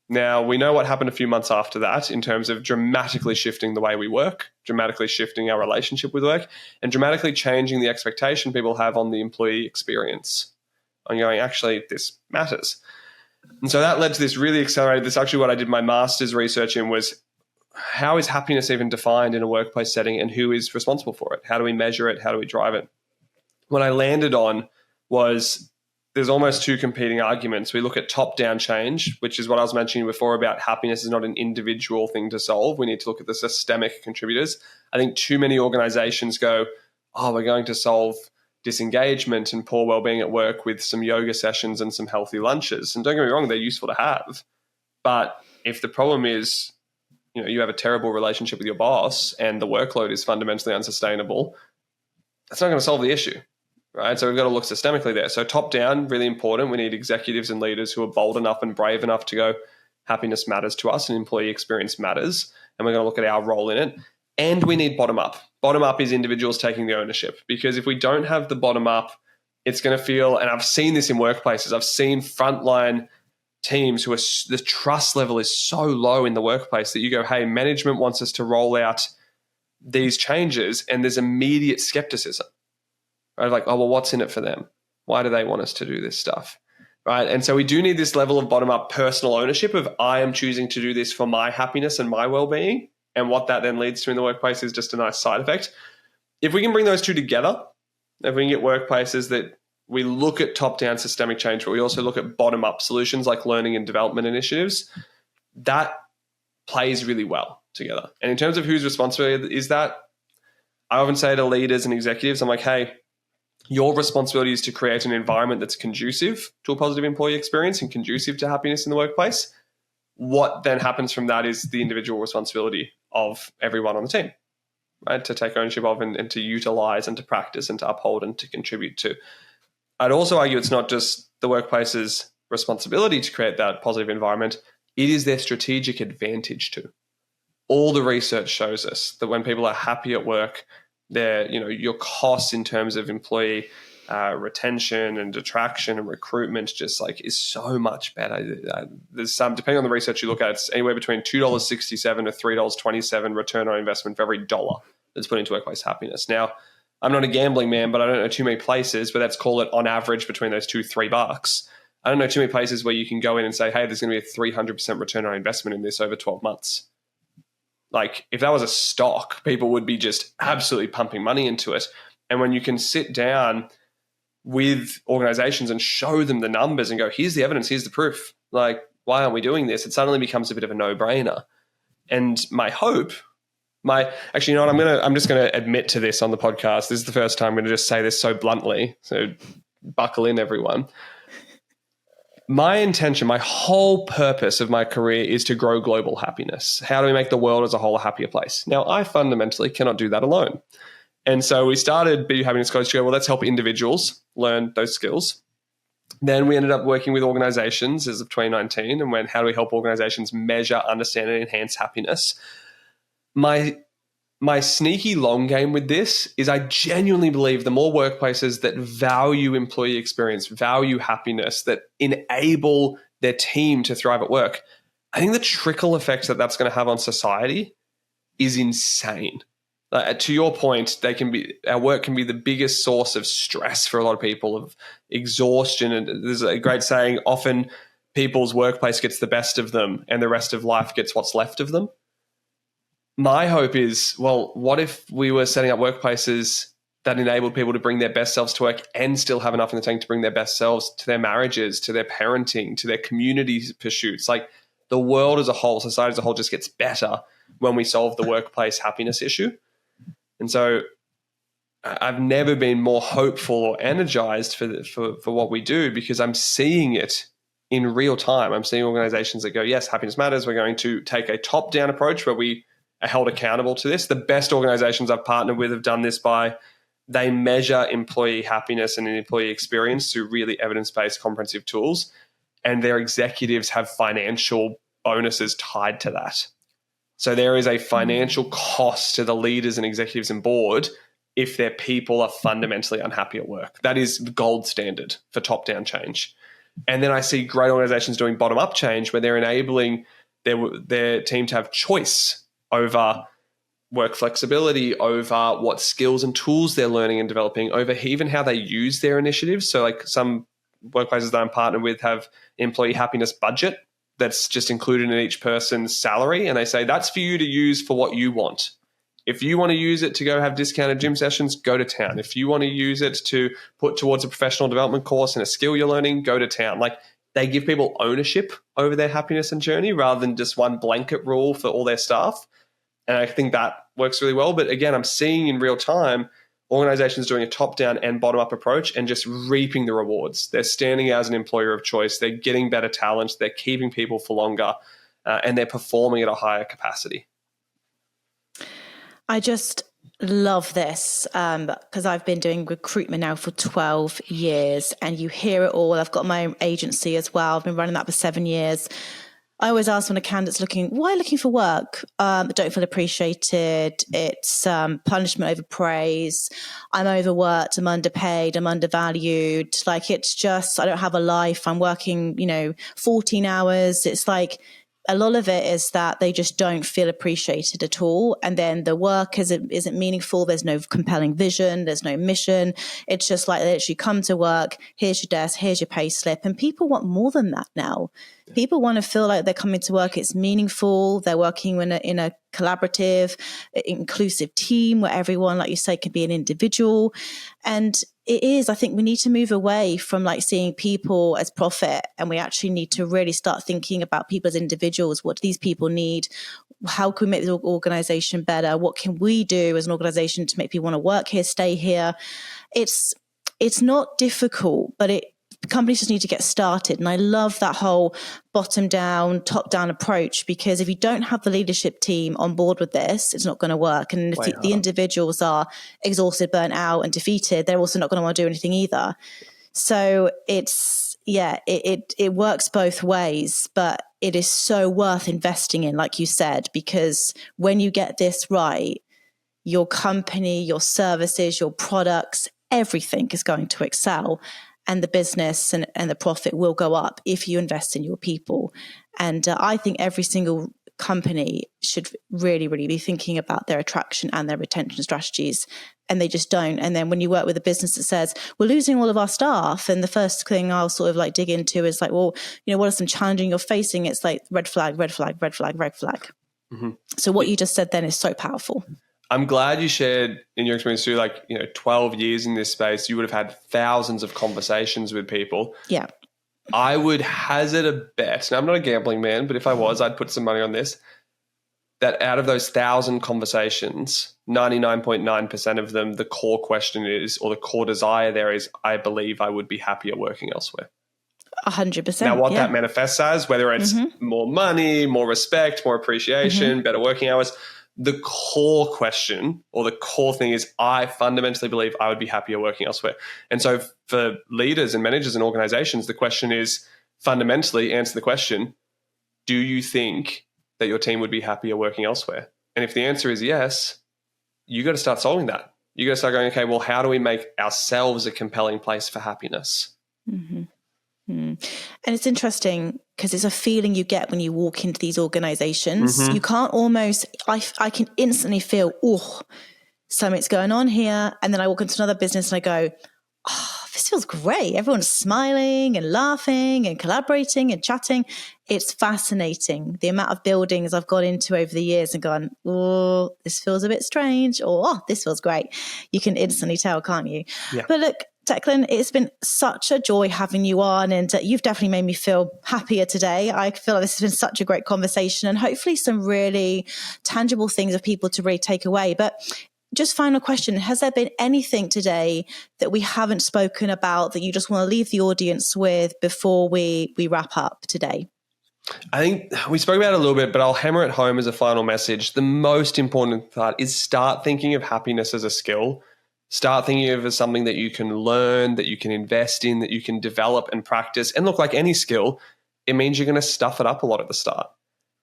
Now, we know what happened a few months after that in terms of dramatically shifting the way we work, dramatically shifting our relationship with work, and dramatically changing the expectation people have on the employee experience. I'm going, actually, this matters. And so that led to this really accelerated, this actually what I did my master's research in was how is happiness even defined in a workplace setting and who is responsible for it? How do we measure it? How do we drive it? What I landed on was there's almost two competing arguments. We look at top-down change, which is what I was mentioning before about happiness is not an individual thing to solve. We need to look at the systemic contributors. I think too many organizations go, we're going to solve disengagement and poor well-being at work with some yoga sessions and some healthy lunches. And don't get me wrong, they're useful to have. But if the problem is, you have a terrible relationship with your boss and the workload is fundamentally unsustainable, that's not going to solve the issue. Right, so we've got to look systemically there. So top down, really important. We need executives and leaders who are bold enough and brave enough to go, happiness matters to us and employee experience matters. And we're going to look at our role in it. And we need bottom up. Bottom up is individuals taking the ownership. Because if we don't have the bottom up, it's going to feel, and I've seen this in workplaces, I've seen frontline teams who are, the trust level is so low in the workplace that you go, hey, management wants us to roll out these changes, and there's immediate skepticism. Right? Like, what's in it for them? Why do they want us to do this stuff? Right? And so we do need this level of bottom-up personal ownership of I am choosing to do this for my happiness and my well-being. And what that then leads to in the workplace is just a nice side effect. If we can bring those two together, if we can get workplaces that we look at top-down systemic change, but we also look at bottom-up solutions like learning and development initiatives, that plays really well together. And in terms of whose responsibility is that, I often say to leaders and executives, I'm like, hey, your responsibility is to create an environment that's conducive to a positive employee experience and conducive to happiness in the workplace. What then happens from that is the individual responsibility of everyone on the team, right? To take ownership of and to utilize and to practice and to uphold and to contribute to. I'd also argue it's not just the workplace's responsibility to create that positive environment. It is their strategic advantage too. All the research shows us that when people are happy at work, your costs in terms of employee retention and attraction and recruitment just like is so much better. There's some, depending on the research you look at, it's anywhere between $2.67 to $3.27 return on investment for every dollar that's put into workplace happiness. Now, I'm not a gambling man, but I don't know too many places, but let's call it on average between those $2-3. I don't know too many places where you can go in and say, hey, there's going to be a 300% return on investment in this over 12 months. Like if that was a stock, people would be just absolutely pumping money into it. And when you can sit down with organizations and show them the numbers and go, here's the evidence, here's the proof. Like, why aren't we doing this? It suddenly becomes a bit of a no-brainer. And my hope, actually, you know what, I'm just going to admit to this on the podcast. This is the first time I'm going to just say this so bluntly. So buckle in, everyone. My intention, my whole purpose of my career is to grow global happiness. How do we make the world as a whole a happier place? Now, I fundamentally cannot do that alone. And so we started Be Happiness Coach to go, well, let's help individuals learn those skills. Then we ended up working with organizations as of 2019 and went, how do we help organizations measure, understand, and enhance happiness? My sneaky long game with this is I genuinely believe the more workplaces that value employee experience, value happiness, that enable their team to thrive at work, I think the trickle effect that that's going to have on society is insane. To your point, our work can be the biggest source of stress for a lot of people, of exhaustion. And there's a great saying, often people's workplace gets the best of them and the rest of life gets what's left of them. My hope is, well, what if we were setting up workplaces that enabled people to bring their best selves to work and still have enough in the tank to bring their best selves to their marriages, to their parenting, to their community pursuits? Like the world as a whole, society as a whole just gets better when we solve the workplace happiness issue. And so I've never been more hopeful or energized for what we do because I'm seeing it in real time. I'm seeing organizations that go, yes, happiness matters. We're going to take a top-down approach where we are held accountable to this. The best organizations I've partnered with have done this by they measure employee happiness and employee experience through really evidence-based comprehensive tools, and their executives have financial bonuses tied to that. So there is a financial cost to the leaders and executives and board if their people are fundamentally unhappy at work. That is the gold standard for top-down change. And then I see great organizations doing bottom-up change where they're enabling their team to have choice over work flexibility, over what skills and tools they're learning and developing, over even how they use their initiatives. So like some workplaces that I'm partnered with have employee happiness budget that's just included in each person's salary. And they say, that's for you to use for what you want. If you want to use it to go have discounted gym sessions, go to town. If you want to use it to put towards a professional development course and a skill you're learning, go to town. Like they give people ownership over their happiness and journey rather than just one blanket rule for all their staff. And I think that works really well. But again, I'm seeing in real time organizations doing a top-down and bottom-up approach and just reaping the rewards. They're standing as an employer of choice. They're getting better talent. They're keeping people for longer, and they're performing at a higher capacity. I just love this because I've been doing recruitment now for 12 years and you hear it all. I've got my own agency as well. I've been running that for 7 years. I always ask when a candidate's why looking for work? I don't feel appreciated. It's punishment over praise. I'm overworked. I'm underpaid. I'm undervalued. Like it's just, I don't have a life. I'm working, 14 hours. It's like a lot of it is that they just don't feel appreciated at all. And then the work isn't meaningful. There's no compelling vision. There's no mission. It's just like they literally come to work. Here's your desk. Here's your pay slip. And people want more than that now. People want to feel like they're coming to work. It's meaningful. They're working in a collaborative, inclusive team where everyone, like you say, can be an individual. And it is, I think we need to move away from like seeing people as profit, and we actually need to really start thinking about people as individuals. What do these people need? How can we make the organization better? What can we do as an organization to make people want to work here, stay here? It's not difficult, but companies just need to get started. And I love that whole bottom down, top down approach, because if you don't have the leadership team on board with this, it's not going to work. And if the individuals are exhausted, burnt out and defeated, they're also not going to want to do anything either. So it works both ways, but it is so worth investing in, like you said, because when you get this right, your company, your services, your products, everything is going to excel. And the business and the profit will go up if you invest in your people. And I think every single company should really, really be thinking about their attraction and their retention strategies. And they just don't. And then when you work with a business that says, we're losing all of our staff, and the first thing I'll sort of like dig into is like, well, what are some challenges you're facing? It's like red flag, red flag, red flag, red flag. Mm-hmm. So what you just said then is so powerful. I'm glad you shared in your experience through 12 years in this space, you would have had thousands of conversations with people. Yeah. I would hazard a bet, and I'm not a gambling man, but if I was, I'd put some money on this, that out of those 1,000 conversations, 99.9% of them, the core question is, or the core desire there is, I believe I would be happier working elsewhere. 100%. Now, what that manifests as, whether it's more money, more respect, more appreciation, better working hours, the core question or the core thing is, I fundamentally believe I would be happier working elsewhere. And so for leaders and managers and organizations, the question is fundamentally answer the question, do you think that your team would be happier working elsewhere? And if the answer is yes, you got to start solving that. You got to start going, okay, well, how do we make ourselves a compelling place for happiness? Mm-hmm. And it's interesting because it's a feeling you get when you walk into these organizations. Mm-hmm. You can't almost, I can instantly feel, something's going on here. And then I walk into another business and I go, this feels great. Everyone's smiling and laughing and collaborating and chatting. It's fascinating. The amount of buildings I've got into over the years and gone, this feels a bit strange, or this feels great. You can instantly tell, can't you? Yeah. But look, Declan, it's been such a joy having you on, and you've definitely made me feel happier today. I feel like this has been such a great conversation, and hopefully some really tangible things for people to really take away. But just final question, has there been anything today that we haven't spoken about that you just want to leave the audience with before we wrap up today? I think we spoke about it a little bit, but I'll hammer it home as a final message. The most important part is start thinking of happiness as a skill. Start thinking of it as something that you can learn, that you can invest in, that you can develop and practice. And look, like any skill, it means you're going to stuff it up a lot at the start.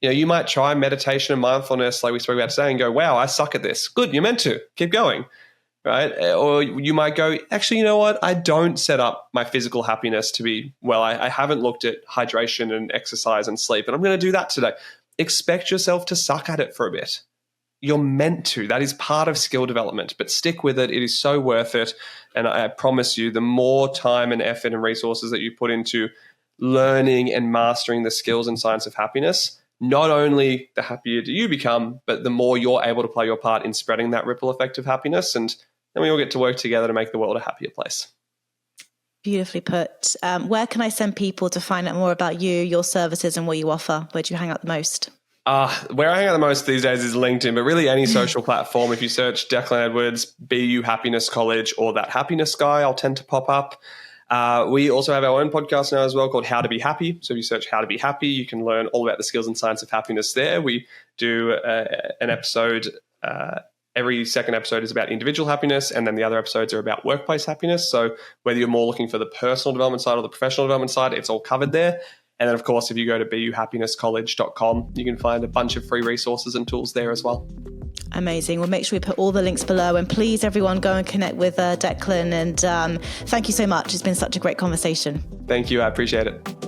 You might try meditation and mindfulness like we spoke about today and go, wow, I suck at this. Good, you're meant to. Keep going, right? Or you might go, actually, you know what? I don't set up my physical happiness to be, well, I haven't looked at hydration and exercise and sleep, and I'm going to do that today. Expect yourself to suck at it for a bit. You're meant to. That is part of skill development, but stick with it. It is so worth it. And I promise you, the more time and effort and resources that you put into learning and mastering the skills and science of happiness, not only the happier do you become, but the more you're able to play your part in spreading that ripple effect of happiness. And then we all get to work together to make the world a happier place. Beautifully put. Where can I send people to find out more about you, your services, and what you offer? Where do you hang out the most? Where I hang out the most these days is LinkedIn, but really any social platform. If you search Declan Edwards, BU Happiness College, or That Happiness Guy, I'll tend to pop up. We also have our own podcast now as well called How to Be Happy. So if you search How to Be Happy, you can learn all about the skills and science of happiness there. We do an episode, every second episode is about individual happiness, and then the other episodes are about workplace happiness. So whether you're more looking for the personal development side or the professional development side, it's all covered there. And then, of course, if you go to buhappinesscollege.com, you can find a bunch of free resources and tools there as well. Amazing. We'll make sure we put all the links below. And please, everyone, go and connect with Declan. And thank you so much. It's been such a great conversation. Thank you. I appreciate it.